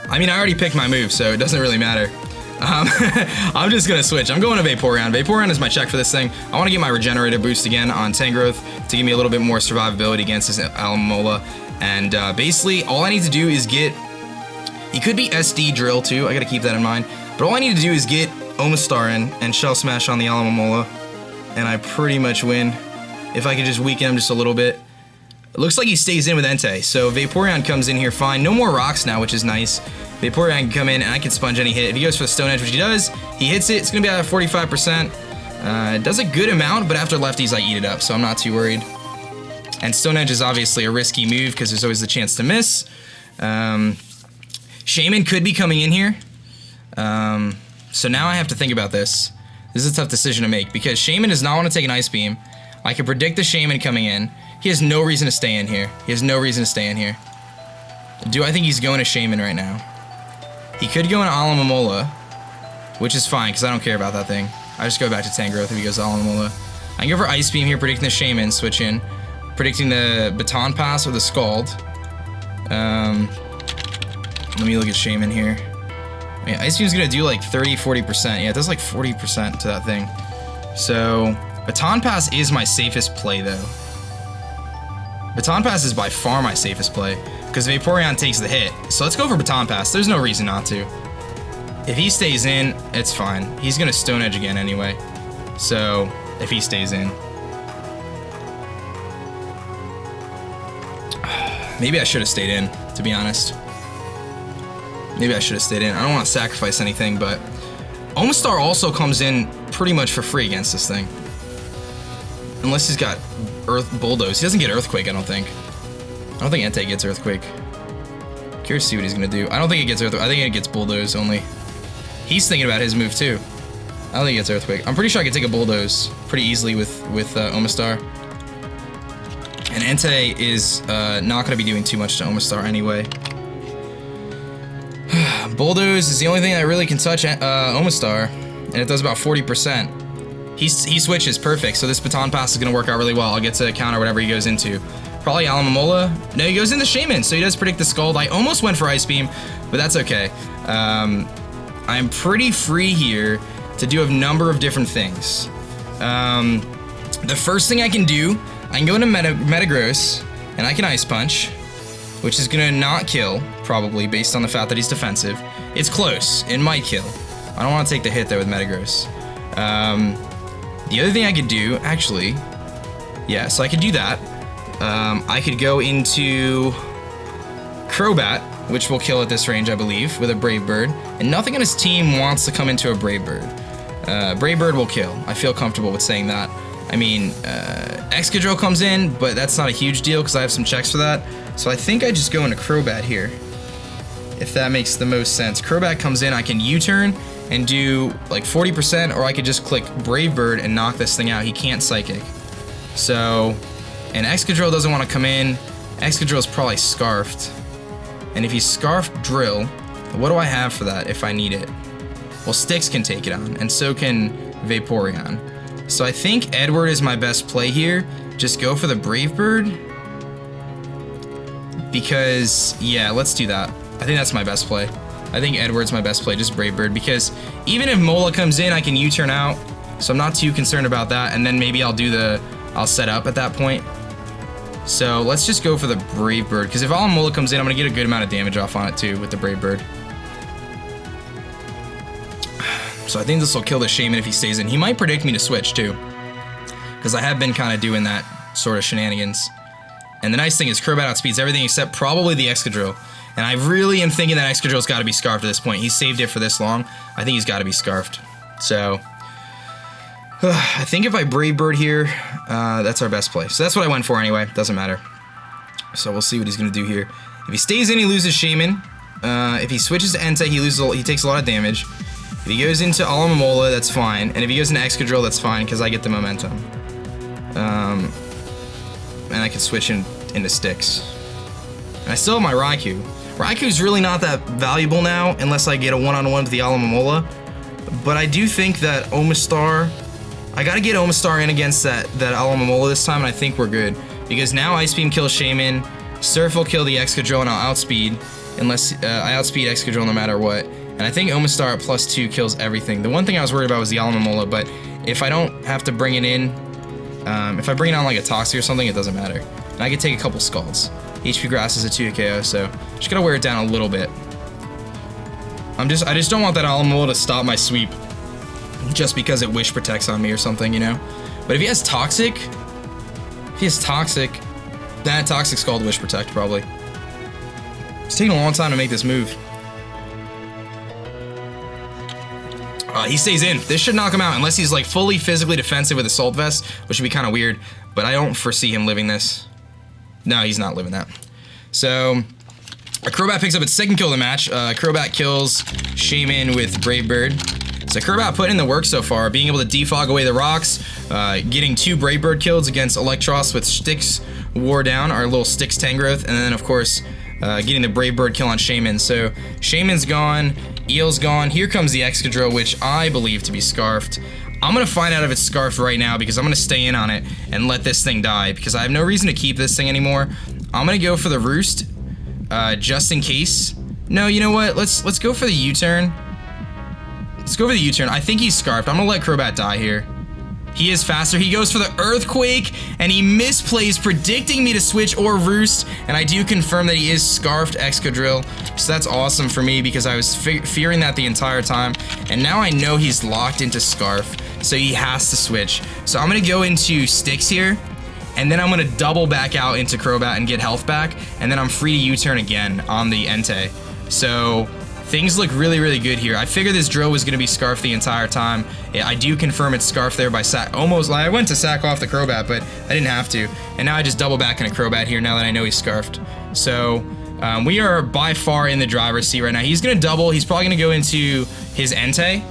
I mean, I already picked my move, so it doesn't really matter. I'm just going to switch. I'm going to Vaporeon. Vaporeon is my check for this thing. I want to get my Regenerator boost again on Tangrowth to give me a little bit more survivability against this Alomomola. And basically, all I need to do is get... He could be SD Drill, too. I got to keep that in mind. But all I need to do is get Omastar in and Shell Smash on the Alomomola. And I pretty much win. If I could just weaken him just a little bit. It looks like he stays in with Entei, so Vaporeon comes in here fine. No more rocks now, which is nice. Vaporeon can come in, and I can sponge any hit. If he goes for the Stone Edge, which he does, he hits it. It's going to be at 45%. It does a good amount, but after lefties, I eat it up, so I'm not too worried. And Stone Edge is obviously a risky move, because there's always the chance to miss. Shaman could be coming in here. So now I have to think about this. This is a tough decision to make, because Shaman does not want to take an Ice Beam. I can predict the Shaman coming in. He has no reason to stay in here. He has no reason to stay in here. Do I think he's going to Shaman right now? He could go into Alomomola, which is fine, because I don't care about that thing. I just go back to Tangrowth if he goes to Alomomola. I can go for Ice Beam here, predicting the Shaman, switch in. Predicting the Baton Pass or the Scald. Let me look at Shaman here. Yeah, Ice Beam's going to do like 30-40%. Yeah, it does like 40% to that thing. So, Baton Pass is my safest play, though. Baton Pass is by far my safest play, because Vaporeon takes the hit. So let's go for Baton Pass. There's no reason not to. If he stays in, it's fine. He's going to Stone Edge again anyway. So, if he stays in. Maybe I should have stayed in, to be honest. Maybe I should have stayed in. I don't want to sacrifice anything, but Omastar also comes in pretty much for free against this thing. Unless he's got Bulldoze. He doesn't get Earthquake, I don't think. I don't think Entei gets Earthquake. Curious to see what he's going to do. I don't think it gets Earthquake. I think it gets Bulldoze only. He's thinking about his move, too. I don't think it gets Earthquake. I'm pretty sure I can take a Bulldoze pretty easily with Omastar. And Entei is not going to be doing too much to Omastar anyway. Bulldoze is the only thing that really can touch Omastar, and it does about 40%. He switches, perfect, so this Baton Pass is going to work out really well. I'll get to counter whatever he goes into. Probably Alomomola. No, he goes into Shaman, so he does predict the Scald. I almost went for Ice Beam, but that's okay. I'm pretty free here to do a number of different things. The first thing I can do, I can go into Metagross, and I can Ice Punch, which is going to not kill, probably, based on the fact that he's defensive. It's close. It might kill. I don't want to take the hit, though, with Metagross. The other thing I could do, actually, yeah, so I could do that. I could go into Crobat, which will kill at this range, I believe, with a Brave Bird. And nothing on his team wants to come into a Brave Bird. Brave Bird will kill. I feel comfortable with saying that. I mean, Excadrill comes in, but that's not a huge deal because I have some checks for that. So I think I just go into Crobat here, if that makes the most sense. Crobat comes in, I can U-turn and do like 40%, or I could just click Brave Bird and knock this thing out. He can't Psychic. So, and Excadrill doesn't want to come in. Excadrill is probably Scarfed. And if he's Scarfed Drill, what do I have for that if I need it? Well, Styx can take it on, and so can Vaporeon. So I think Edward is my best play here. Just go for the Brave Bird. Because, yeah, let's do that. I think that's my best play. I think Edward's my best play, just Brave Bird, because even if Mola comes in, I can U-turn out, so I'm not too concerned about that, and then maybe I'll set up at that point. So let's just go for the Brave Bird, because if Alamola comes in, I'm going to get a good amount of damage off on it too with the Brave Bird. So I think this will kill the Shaman if he stays in. He might predict me to switch too, because I have been kind of doing that sort of shenanigans. And the nice thing is Crobat outspeeds everything except probably the Excadrill. And I really am thinking that Excadrill's got to be Scarfed at this point. He's saved it for this long. I think he's got to be Scarfed. So I think if I Brave Bird here, that's our best play. So that's what I went for anyway. Doesn't matter. So we'll see what he's going to do here. If he stays in, he loses Shaman. If he switches to Entei, he takes a lot of damage. If he goes into Alamola, that's fine. And if he goes into Excadrill, that's fine, because I get the momentum. And I can switch into Sticks. And I still have my Raikou. Raiku's really not that valuable now, unless I get a one-on-one with the Alamola. But I do think that Omastar... I gotta get Omastar in against that Alamola this time, and I think we're good. Because now Ice Beam kills Shaman, Surf will kill the Excadrill, and I'll outspeed. Unless I outspeed Excadrill no matter what. And I think Omastar at +2 kills everything. The one thing I was worried about was the Alamola, but if I don't have to bring it in... if I bring it on like a Toxic or something, it doesn't matter. And I can take a couple Scalds. HP Grass is a 2 KO, so just gotta wear it down a little bit. I just don't want that Alamola to stop my sweep just because it Wish Protects on me or something, you know? But if he has Toxic, that Toxic's called Wish Protect, probably. It's taking a long time to make this move. He stays in. This should knock him out, unless he's like fully physically defensive with Assault Vest, which would be kind of weird, but I don't foresee him living this. No, he's not living that. So, Crobat picks up its second kill of the match. Crobat kills Shaman with Brave Bird. So Crobat put in the work so far, being able to defog away the rocks, getting 2 Brave Bird kills against Electros with Sticks wore down, our little Sticks Tangrowth, and then of course, getting the Brave Bird kill on Shaman. So, Shaman's gone, Eel's gone, here comes the Excadrill, which I believe to be Scarfed. I'm gonna find out if it's Scarfed right now because I'm gonna stay in on it and let this thing die because I have no reason to keep this thing anymore. I'm gonna go for the Roost, just in case. No, you know what? Let's go for the U-turn. Let's go for the U-turn. I think he's Scarfed. I'm gonna let Crobat die here. He is faster. He goes for the Earthquake, and he misplays, predicting me to switch or Roost, and I do confirm that he is Scarfed Excadrill, so that's awesome for me because I was fearing that the entire time, and now I know he's locked into Scarf, so he has to switch. So I'm going to go into Sticks here, and then I'm going to double back out into Crobat and get health back, and then I'm free to U-turn again on the Entei. So things look really, really good here. I figured this drill was going to be Scarf the entire time. I do confirm it's Scarf there by almost. I went to sack off the Crobat, but I didn't have to. And now I just double back into Crobat here now that I know he's Scarfed. So we are by far in the driver's seat right now. He's going to double. He's probably going to go into his Entei,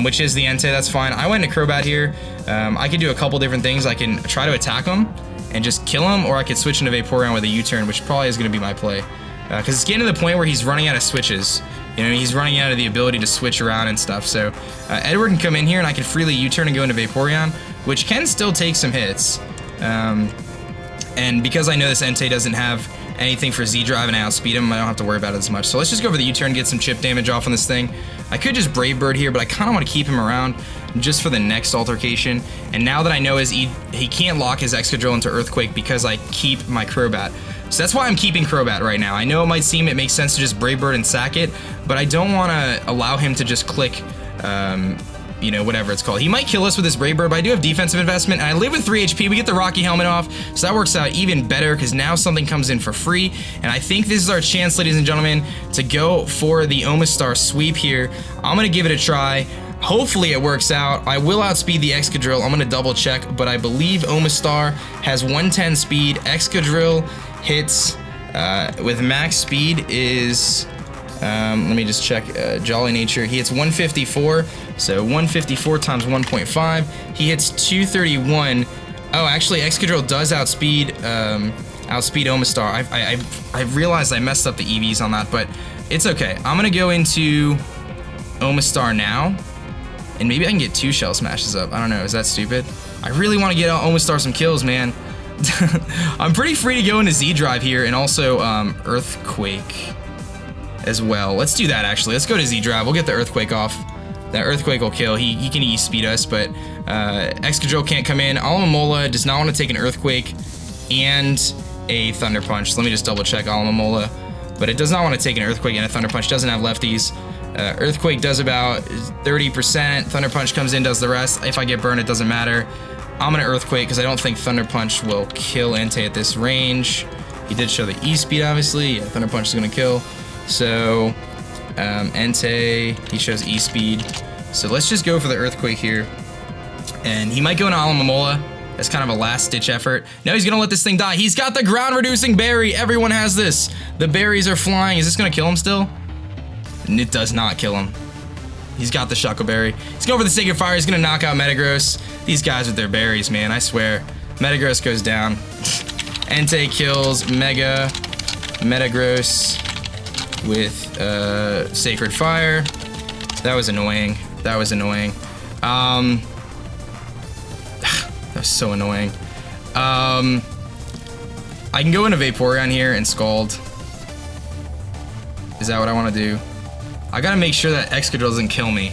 which is the Entei. That's fine. I went into Crobat here. I could do a couple different things. I can try to attack him and just kill him, or I could switch into Vaporeon with a U-turn, which probably is going to be my play. Because it's getting to the point where he's running out of switches. You know, he's running out of the ability to switch around and stuff. So Edward can come in here and I can freely U-turn and go into Vaporeon, which can still take some hits. And because I know this Entei doesn't have anything for zDrive and I outspeed him, I don't have to worry about it as much. So let's just go for the U-turn, get some chip damage off on this thing. I could just Brave Bird here, but I kind of want to keep him around just for the next altercation. And now that I know he can't lock his Excadrill into Earthquake because I keep my Crobat. So that's why I'm keeping Crobat right now. I know it might seem it makes sense to just Brave Bird and sack it, but I don't want to allow him to just click, you know, whatever it's called. He might kill us with this Brave Bird, but I do have defensive investment, and I live with 3 HP. We get the Rocky Helmet off, so that works out even better because now something comes in for free, and I think this is our chance, ladies and gentlemen, to go for the Omastar sweep here. I'm going to give it a try. Hopefully it works out. I will outspeed the Excadrill. I'm going to double check, but I believe Omastar has 110 speed. Excadrill hits with max speed is, let me just check, Jolly Nature. He hits 154, so 154 times 1.5. He hits 231. Oh, actually, Excadrill does outspeed Omastar. I realized I messed up the EVs on that, but it's okay. I'm going to go into Omastar now. And maybe I can get 2 Shell Smashes up. I don't know. Is that stupid? I really want to get Omastar some kills, man. I'm pretty free to go into zDrive here and also Earthquake as well. Let's do that, actually. Let's go to zDrive. We'll get the Earthquake off. That Earthquake will kill. He can E-speed us, but Excadrill can't come in. Alamola does not want to take an Earthquake and a Thunder Punch. Let me just double check Alamomola. But it does not want to take an Earthquake and a Thunder Punch. Doesn't have lefties. Earthquake does about 30%. Thunder Punch comes in, does the rest. If I get burned, it doesn't matter. I'm going to Earthquake because I don't think Thunder Punch will kill Entei at this range. He did show the E-Speed, obviously. Yeah, Thunder Punch is going to kill. So, Entei, he shows E-Speed. So let's just go for the Earthquake here. And he might go into Alamomola. That's kind of a last-ditch effort. No, he's going to let this thing die. He's got the ground-reducing berry. Everyone has this. The berries are flying. Is this going to kill him still? And it does not kill him. He's got the Shuckle Berry. He's going for the Sacred Fire. He's going to knock out Metagross. These guys with their berries, man, I swear. Metagross goes down. Entei kills Mega Metagross with Sacred Fire. That was annoying. That was annoying. That was so annoying. I can go into Vaporeon here and Scald. Is that what I want to do? I gotta make sure that Excadrill doesn't kill me.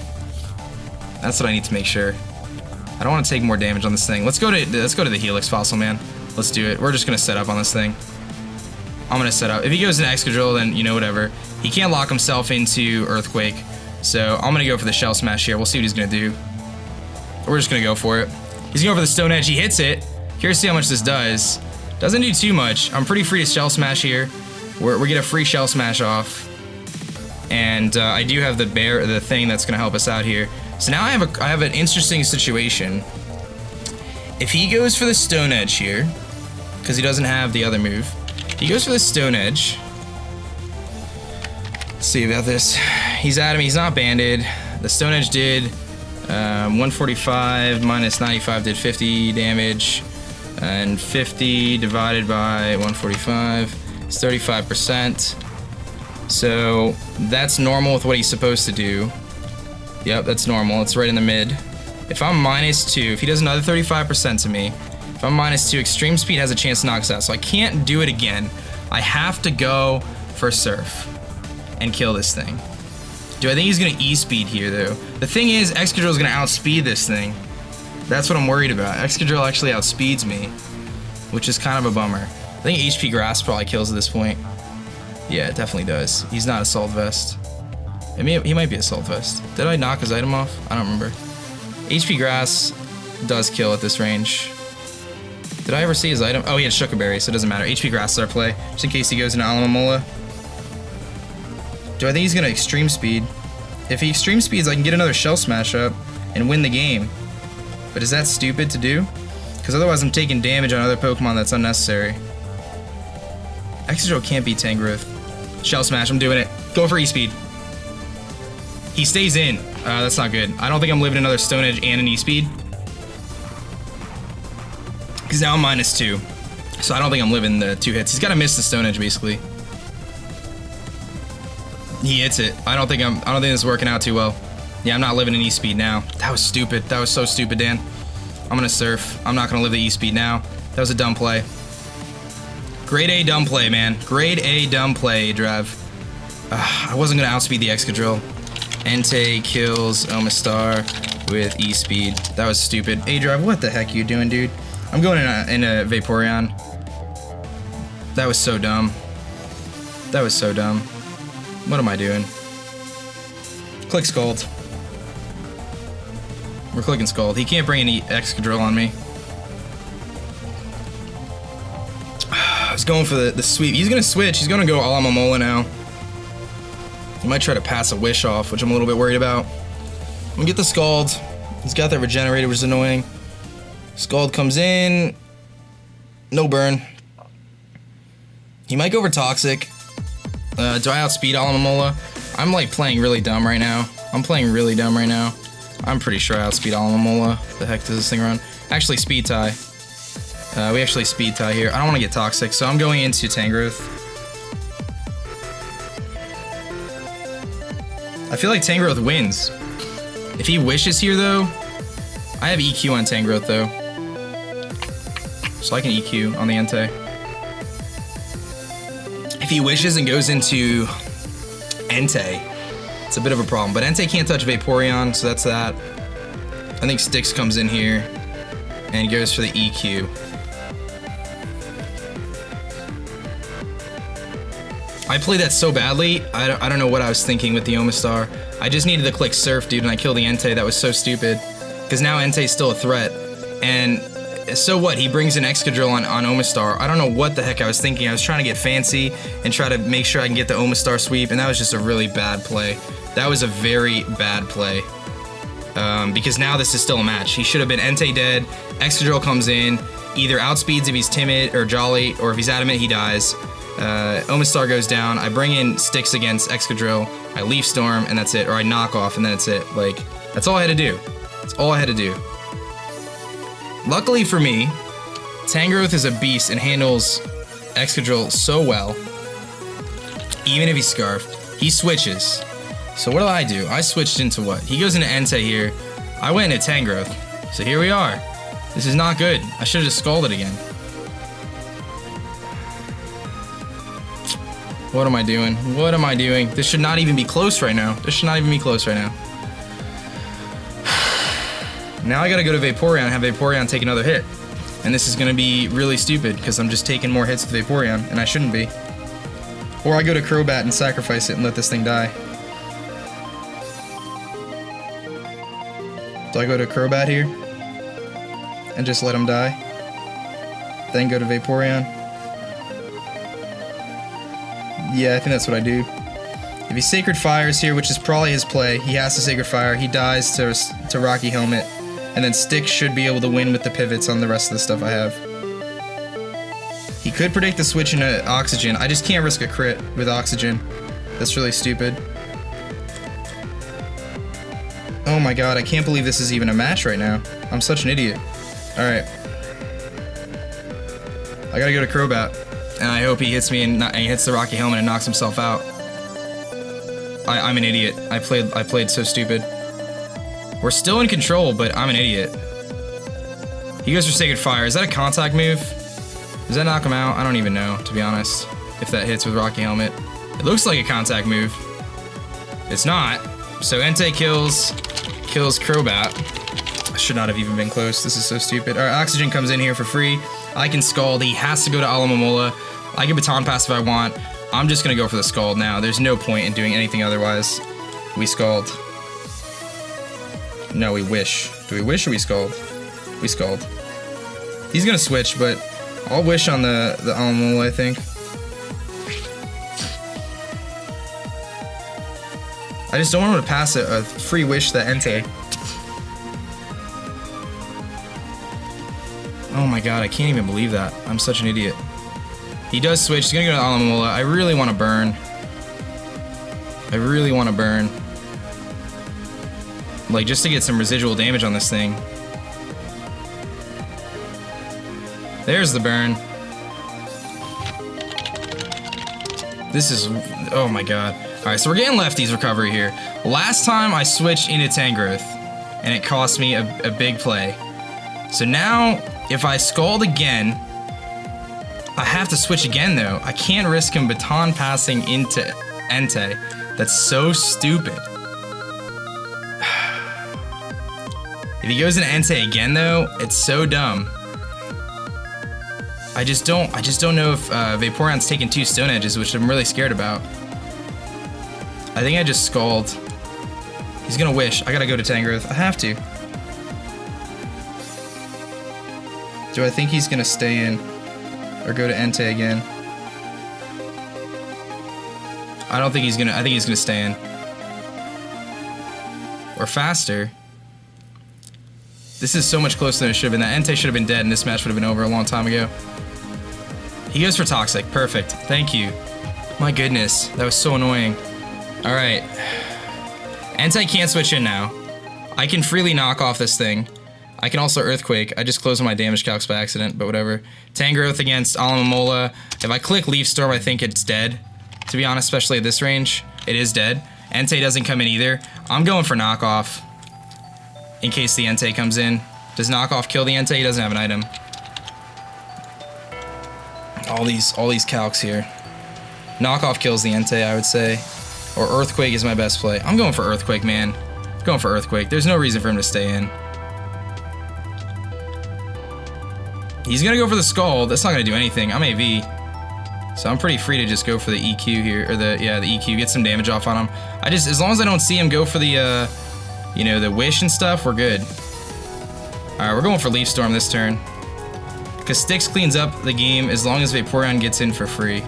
That's what I need to make sure. I don't want to take more damage on this thing. Let's go to the Helix Fossil, man. Let's do it. We're just gonna set up on this thing. I'm gonna set up. If he goes into Excadrill, then you know whatever. He can't lock himself into Earthquake, so I'm gonna go for the Shell Smash here. We'll see what he's gonna do. We're just gonna go for it. He's going for the Stone Edge. He hits it. Curious to see how much this does. Doesn't do too much. I'm pretty free to Shell Smash here. We get a free Shell Smash off. And I do have the thing that's gonna help us out here. So now I have an interesting situation. If he goes for the Stone Edge here, because he doesn't have the other move, he goes for the Stone Edge. Let's see about this. He's at him. He's not banded. The Stone Edge did 145 minus 95 did 50 damage, and 50 divided by 145 is 35%. So that's normal with what he's supposed to do. Yep, that's normal. It's right in the mid. If I'm -2, if he does another 35% to me, if I'm -2, Extreme Speed has a chance to knock us out. So I can't do it again. I have to go for Surf and kill this thing. Do I think he's going to E-Speed here, though? The thing is, Excadrill is going to outspeed this thing. That's what I'm worried about. Excadrill actually outspeeds me, which is kind of a bummer. I think HP Grass probably kills at this point. Yeah, it definitely does. He's not Assault Vest. I mean, he might be Assault Vest. Did I knock his item off? I don't remember. HP Grass does kill at this range. Did I ever see his item? Oh, he had Shuckle Berry, so it doesn't matter. HP Grass is our play, just in case he goes into Alamomola. Do I think he's going to Extreme Speed? If he Extreme Speeds, I can get another Shell Smash up and win the game. But is that stupid to do? Because otherwise I'm taking damage on other Pokemon that's unnecessary. Excadrill can't beat Tangrowth. Shell Smash, I'm doing it. Go for E-Speed. He stays in. That's not good. I don't think I'm living another Stone Edge and an E-Speed. Because now I'm -2. So I don't think I'm living the 2 hits. He's got to miss the Stone Edge, basically. He hits it. I don't think this is working out too well. Yeah, I'm not living an E-Speed now. That was stupid. That was so stupid, Dan. I'm gonna Surf. I'm not gonna live the E-Speed now. That was a dumb play. Grade A dumb play, man. Grade A dumb play, aDrive. I wasn't gonna outspeed the Excadrill. Entei kills Omastar with E-Speed. That was stupid. aDrive, what the heck are you doing, dude? I'm going in a Vaporeon. That was so dumb. That was so dumb. What am I doing? Click Scald. We're clicking Scald. He can't bring any Excadrill on me. He's going for the sweep. He's going to switch. He's going to go Alamomola now. He might try to pass a Wish off, which I'm a little bit worried about. I'm going to get the Scald. He's got that Regenerated, which is annoying. Scald comes in. No burn. He might go for Toxic. Do I outspeed Alamomola? I'm like playing really dumb right now. I'm playing really dumb right now. I'm pretty sure I outspeed Alamomola. The heck does this thing run? Actually, Speed Tie. We actually Speed Tie here. I don't want to get Toxic, so I'm going into Tangrowth. I feel like Tangrowth wins. If he wishes here, though, I have EQ on Tangrowth, though. So I can EQ on the Entei. If he wishes and goes into Entei, it's a bit of a problem. But Entei can't touch Vaporeon, so that's that. I think Styx comes in here and goes for the EQ. I played that so badly. I don't know what I was thinking with the Omastar. I just needed to click Surf, dude, and I killed the Entei. That was so stupid. Because now Entei's still a threat. And so what? He brings an Excadrill on Omastar. I don't know what the heck I was thinking. I was trying to get fancy and try to make sure I can get the Omastar sweep, and that was just a really bad play. That was a very bad play. Because now this is still a match. He should have been Entei dead. Excadrill comes in, either outspeeds if he's timid or jolly, or if he's adamant, he dies. Omastar goes down. I bring in Sticks against Excadrill. I Leaf Storm, and that's it. Or I knock off, and then it's it. Like, that's all I had to do. That's all I had to do. Luckily for me, Tangrowth is a beast and handles Excadrill so well. Even if he's Scarfed. He switches. So what do? I switched into what? He goes into Entei here. I went into Tangrowth. So here we are. This is not good. I should have just scalded again. What am I doing? What am I doing? This should not even be close right now. This should not even be close right now. Now I gotta go to Vaporeon and have Vaporeon take another hit. And this is gonna be really stupid because I'm just taking more hits to Vaporeon, and I shouldn't be. Or I go to Crobat and sacrifice it and let this thing die. Do I go to Crobat here? And just let him die? Then go to Vaporeon? Yeah, I think that's what I do. If he Sacred Fires here, which is probably his play, he has to Sacred Fire, he dies to Rocky Helmet, and then Stick should be able to win with the pivots on the rest of the stuff I have. He could predict the switch into Oxygen. I just can't risk a crit with Oxygen. That's really stupid. Oh my god, I can't believe this is even a match right now. I'm such an idiot. Alright. I gotta go to Crobat. And I hope he hits me and he hits the Rocky Helmet and knocks himself out. I'm an idiot. I played so stupid. We're still in control, but I'm an idiot. He goes for Sacred Fire. Is that a contact move? Does that knock him out? I don't even know, to be honest, if that hits with Rocky Helmet. It looks like a contact move. It's not. So Entei kills Crobat. I should not have even been close. This is so stupid. Alright, Oxygen comes in here for free. I can Scald. He has to go to Alomomola. I can Baton Pass if I want. I'm just gonna go for the Scald now. There's no point in doing anything otherwise. We Scald. No, we Wish. Do we Wish or we Scald? We Scald. He's gonna switch, but I'll Wish on the Alomomola, I think. I just don't want him to pass a free Wish that Entei. Oh my god, I can't even believe that. I'm such an idiot. He does switch. He's gonna go to Alomomola. I really want to burn. I really want to burn. Like, just to get some residual damage on this thing. There's the burn. This is... oh my god. Alright, so we're getting lefties recovery here. Last time I switched into Tangrowth, and it cost me a big play. So now, if I Scald again, I have to switch again though. I can't risk him Baton Passing into Entei. That's so stupid. If he goes into Entei again though, it's so dumb. I just don't know if Vaporeon's taking 2 Stone Edges, which I'm really scared about. I think I just Scald. He's gonna Wish. I gotta go to Tangrowth. I have to. Do I think he's gonna stay in? Or go to Entei again? I don't think he's gonna... I think he's gonna stay in. Or faster. This is so much closer than it should have been. That Entei should have been dead and this match would have been over a long time ago. He goes for Toxic. Perfect. Thank you. My goodness. That was so annoying. Alright. Entei can't switch in now. I can freely knock off this thing. I can also Earthquake. I just closed my damage calcs by accident, but whatever. Tangrowth against Alomomola. If I click Leaf Storm, I think it's dead. To be honest, especially at this range, it is dead. Entei doesn't come in either. I'm going for Knockoff. In case the Entei comes in. Does Knockoff kill the Entei? He doesn't have an item. All these calcs here. Knockoff kills the Entei, I would say. Or Earthquake is my best play. I'm going for Earthquake, man. I'm going for Earthquake. There's no reason for him to stay in. He's gonna go for the Scald. That's not gonna do anything. I'm AV. So I'm pretty free to just go for the EQ here, or the EQ, get some damage off on him. As long as I don't see him go for the, you know, the wish and stuff, we're good. Alright, we're going for Leaf Storm this turn. Because Styx cleans up the game as long as Vaporeon gets in for free.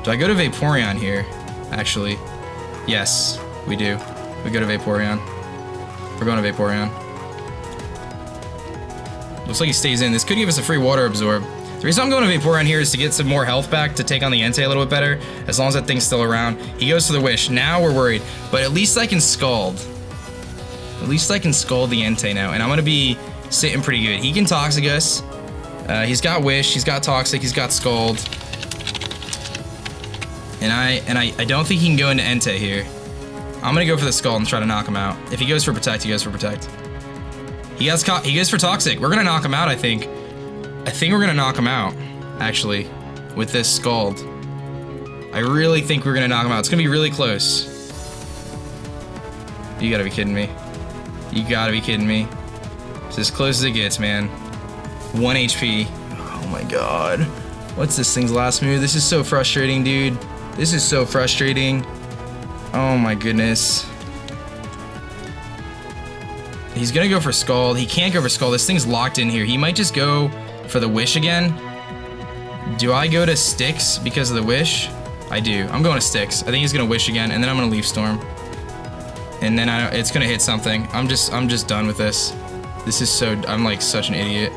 Do I go to Vaporeon here, actually? Yes, we do. We go to Vaporeon. We're going to Vaporeon. Looks like he stays in. This could give us a free Water Absorb. The reason I'm going to Vaporeon here is to get some more health back to take on the Entei a little bit better, as long as that thing's still around. He goes for the Wish. Now we're worried, but at least I can Scald. At least I can Scald the Entei now, and I'm going to be sitting pretty good. He can Toxic us. He's got Wish, he's got Toxic, he's got Scald. And I don't think he can go into Entei here. I'm going to go for the Scald and try to knock him out. If he goes for Protect, he goes for Protect. He goes for Toxic. We're going to knock him out, I think. I think we're gonna knock him out, actually, with this Scald. I really think we're gonna knock him out. It's gonna be really close. You gotta be kidding me. You gotta be kidding me. It's as close as it gets, man. 1 HP. Oh my god. What's this thing's last move? This is so frustrating, dude. This is so frustrating. Oh my goodness. He's gonna go for Scald. He can't go for Scald. This thing's locked in here. He might just go for the Wish again. Do I go to Styx because of the Wish? I do. I'm going to Styx. I think he's gonna Wish again, and then I'm gonna Leaf Storm. And then it's gonna hit something. I'm just done with this. This is so, I'm like such an idiot.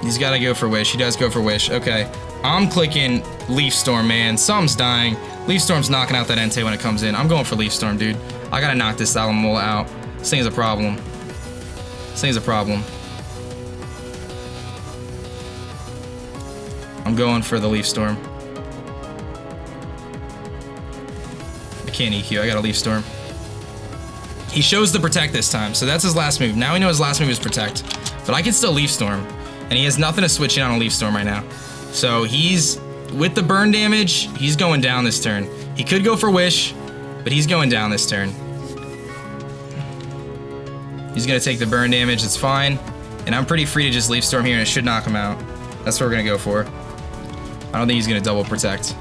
He's gotta go for Wish. He does go for Wish. Okay. I'm clicking Leaf Storm, man. Something's dying. Leaf Storm's knocking out that Entei when it comes in. I'm going for Leaf Storm, dude. I gotta knock this Alomomola out. This thing's a problem. This thing's a problem. I'm going for the Leaf Storm. I can't EQ, I got a Leaf Storm. He shows the Protect this time, so that's his last move. Now we know his last move is Protect. But I can still Leaf Storm, and he has nothing to switch in on a Leaf Storm right now. So he's, with the burn damage, he's going down this turn. He could go for Wish, but he's going down this turn. He's gonna take the burn damage, it's fine. And I'm pretty free to just Leaf Storm here, and it should knock him out. That's what we're gonna go for. I don't think he's gonna double Protect.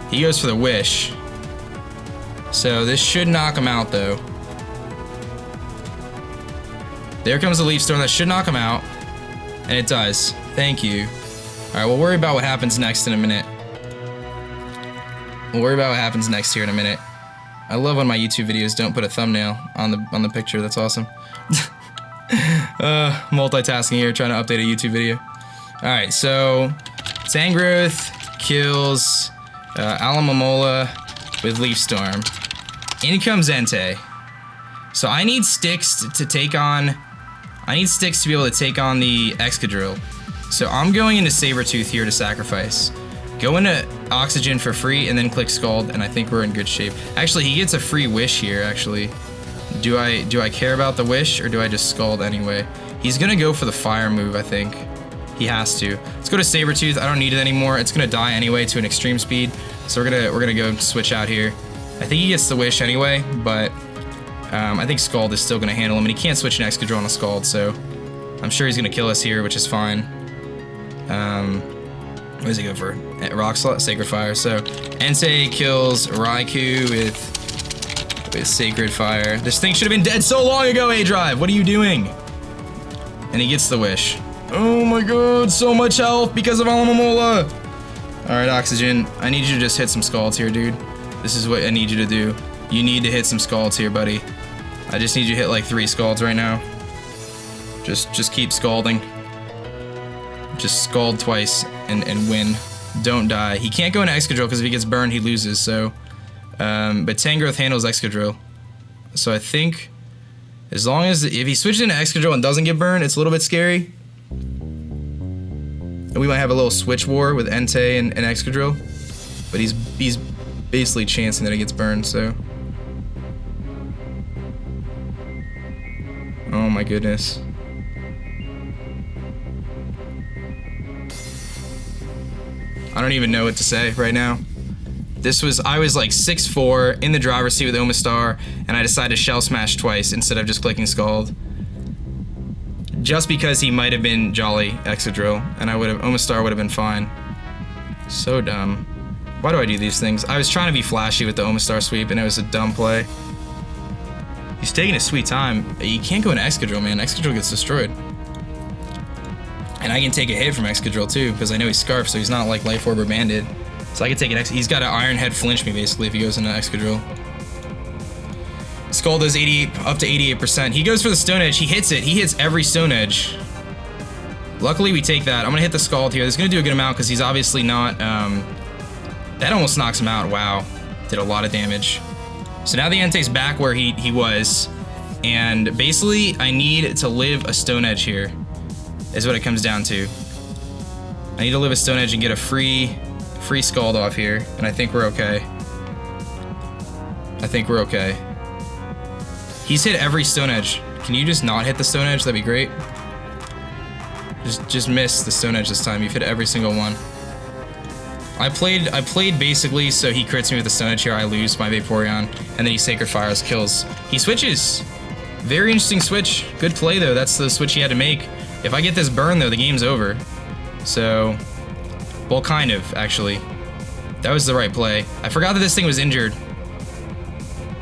He goes for the Wish. So this should knock him out though. There comes the Leaf Storm, that should knock him out. And it does. Thank you. Alright, we'll worry about what happens next in a minute. We'll worry about what happens next here in a minute. I love when my YouTube videos don't put a thumbnail on the picture, that's awesome. Multitasking here, trying to update a YouTube video. Alright, so Tangrowth kills Alomomola with Leaf Storm. In comes Entei. So I need Styx to take on... I need Styx to be able to take on the Excadrill. So I'm going into Sabertooth here to sacrifice. Go into Oxygen for free and then click Scald, and I think we're in good shape. Actually, he gets a free Wish here, actually. Do I care about the Wish, or do I just Scald anyway? He's gonna go for the Fire move, I think. He has to. Let's go to Sabertooth. I don't need it anymore. It's gonna die anyway to an extreme speed. So we're gonna go switch out here. I think he gets the Wish anyway, but I think Scald is still gonna handle him, and he can't switch an Excadrill on a Scald, so I'm sure he's gonna kill us here, which is fine. What does he go for? Rock Slot, Sacred Fire. So Entei kills Raikou with Sacred Fire. This thing should have been dead so long ago, aDrive. What are you doing? And he gets the Wish. Oh my god, so much health because of Alomomola. Alright, Oxygen. I need you to just hit some Scalds here, dude. This is what I need you to do. You need to hit some Scalds here, buddy. I just need you to hit like 3 Scalds right now. Just keep scalding. Just Scald twice and win. Don't die. He can't go into Excadrill because if he gets burned, he loses, so... but Tangrowth handles Excadrill. So I think... as long as... if he switches into Excadrill and doesn't get burned, it's a little bit scary. And we might have a little switch war with Entei and Excadrill. But he's basically chancing that he gets burned, so... oh my goodness. I don't even know what to say right now. I was like 6'4", in the driver's seat with Omastar, and I decided to Shell Smash twice instead of just clicking Scald. just because he might have been Jolly Excadrill, and I would have Omastar would have been fine. So dumb. Why do I do these things? I was trying to be flashy with the Omastar sweep, and it was a dumb play. He's taking his sweet time. You can't go into Excadrill, man. Excadrill gets destroyed. And I can take a hit from Excadrill too, because I know he's Scarf, so he's not like Life Orb or Banded. So I can take an he's got an Iron Head flinch me basically if he goes into Excadrill. Skull does 88 up to 88%. He goes for the Stone Edge, he hits it, he hits every Stone Edge. Luckily we take that. I'm gonna hit the Scald here. This is gonna do a good amount because he's obviously not that almost knocks him out. Wow. Did a lot of damage. So now the Entei's back where he was. And basically I need to live a Stone Edge here. Is what it comes down to. I need to live a Stone Edge and get a free Scald off here, and I think we're okay. I think we're okay. He's hit every Stone Edge. Can you just not hit the Stone Edge? That'd be great. Just miss the Stone Edge this time. You've hit every single one. I played basically so he crits me with the Stone Edge here, I lose my Vaporeon, and then he Sacred Fires, kills. He switches. Very interesting switch. Good play though, that's the switch he had to make. If I get this burn though, the game's over. So, well, kind of, actually. That was the right play. I forgot that this thing was injured.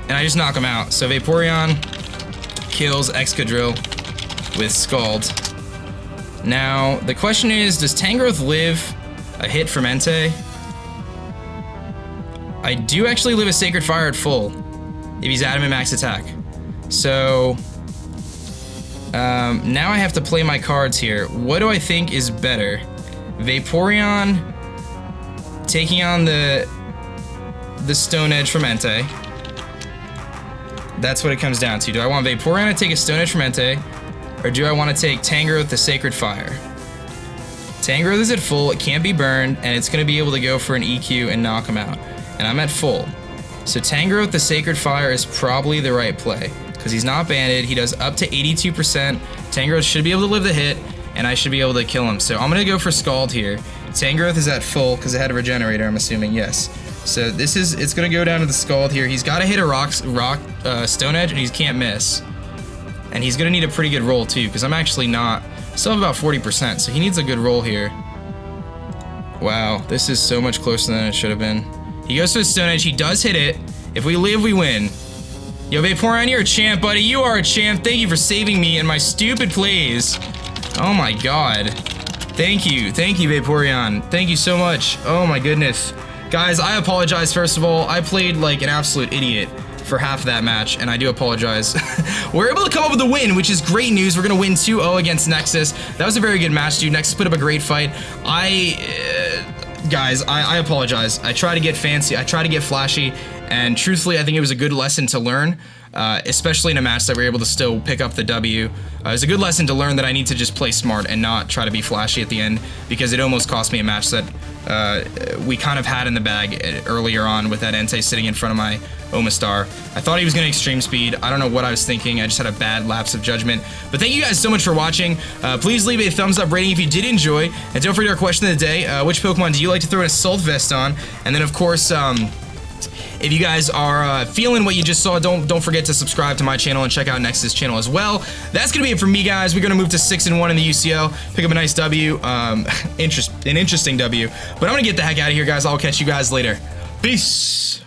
And I just knock him out. So Vaporeon kills Excadrill with Scald. Now, the question is, does Tangrowth live a hit from Entei? I do actually live a Sacred Fire at full, if he's Adamant Max Attack. So, now I have to play my cards here. What do I think is better? Vaporeon taking on the Stone Edge from Entei. That's what it comes down to. Do I want Vaporeon to take a Stone Edge from Entei, or do I want to take Tangrowth the Sacred Fire? Tangrowth is at full, it can't be burned, and it's going to be able to go for an EQ and knock him out. And I'm at full. So Tangrowth the Sacred Fire is probably the right play, because he's not banded, he does up to 82%. Tangrowth should be able to live the hit, and I should be able to kill him. So I'm going to go for Scald here. Tangrowth is at full, because it had a Regenerator, I'm assuming, yes. So it's going to go down to the Scald here. He's got to hit a rock Stone Edge, and he can't miss. And he's going to need a pretty good roll too, because I'm actually not, still have about 40%, so he needs a good roll here. Wow, this is so much closer than it should have been. He goes to the Stone Edge, he does hit it. If we live, we win. Yo, Vaporeon, you're a champ, buddy. You are a champ. Thank you for saving me and my stupid plays. Oh my god. Thank you, Vaporeon. Thank you so much. Oh my goodness. Guys, I apologize, first of all. I played like an absolute idiot for half of that match, and I do apologize. We're able to come up with a win, which is great news. We're gonna win 2-0 against Nexus. That was a very good match, dude. Nexus put up a great fight. Guys, I apologize. I try to get fancy, I try to get flashy, and truthfully, I think it was a good lesson to learn, especially in a match that we're able to still pick up the W. It was a good lesson to learn that I need to just play smart and not try to be flashy at the end, because it almost cost me a match that we kind of had in the bag earlier on with that Entei sitting in front of my Omastar. I thought he was going to extreme speed. I don't know what I was thinking. I just had a bad lapse of judgment. But thank you guys so much for watching. Please leave a thumbs up rating if you did enjoy. And don't forget our question of the day. Which Pokemon do you like to throw an Assault Vest on? And then, of course, if you guys are feeling what you just saw, don't forget to subscribe to my channel and check out Nexus' channel as well. That's going to be it for me, guys. We're going to move to 6-1 in the UCL. Pick up a nice W. An interesting W. But I'm going to get the heck out of here, guys. I'll catch you guys later. Peace.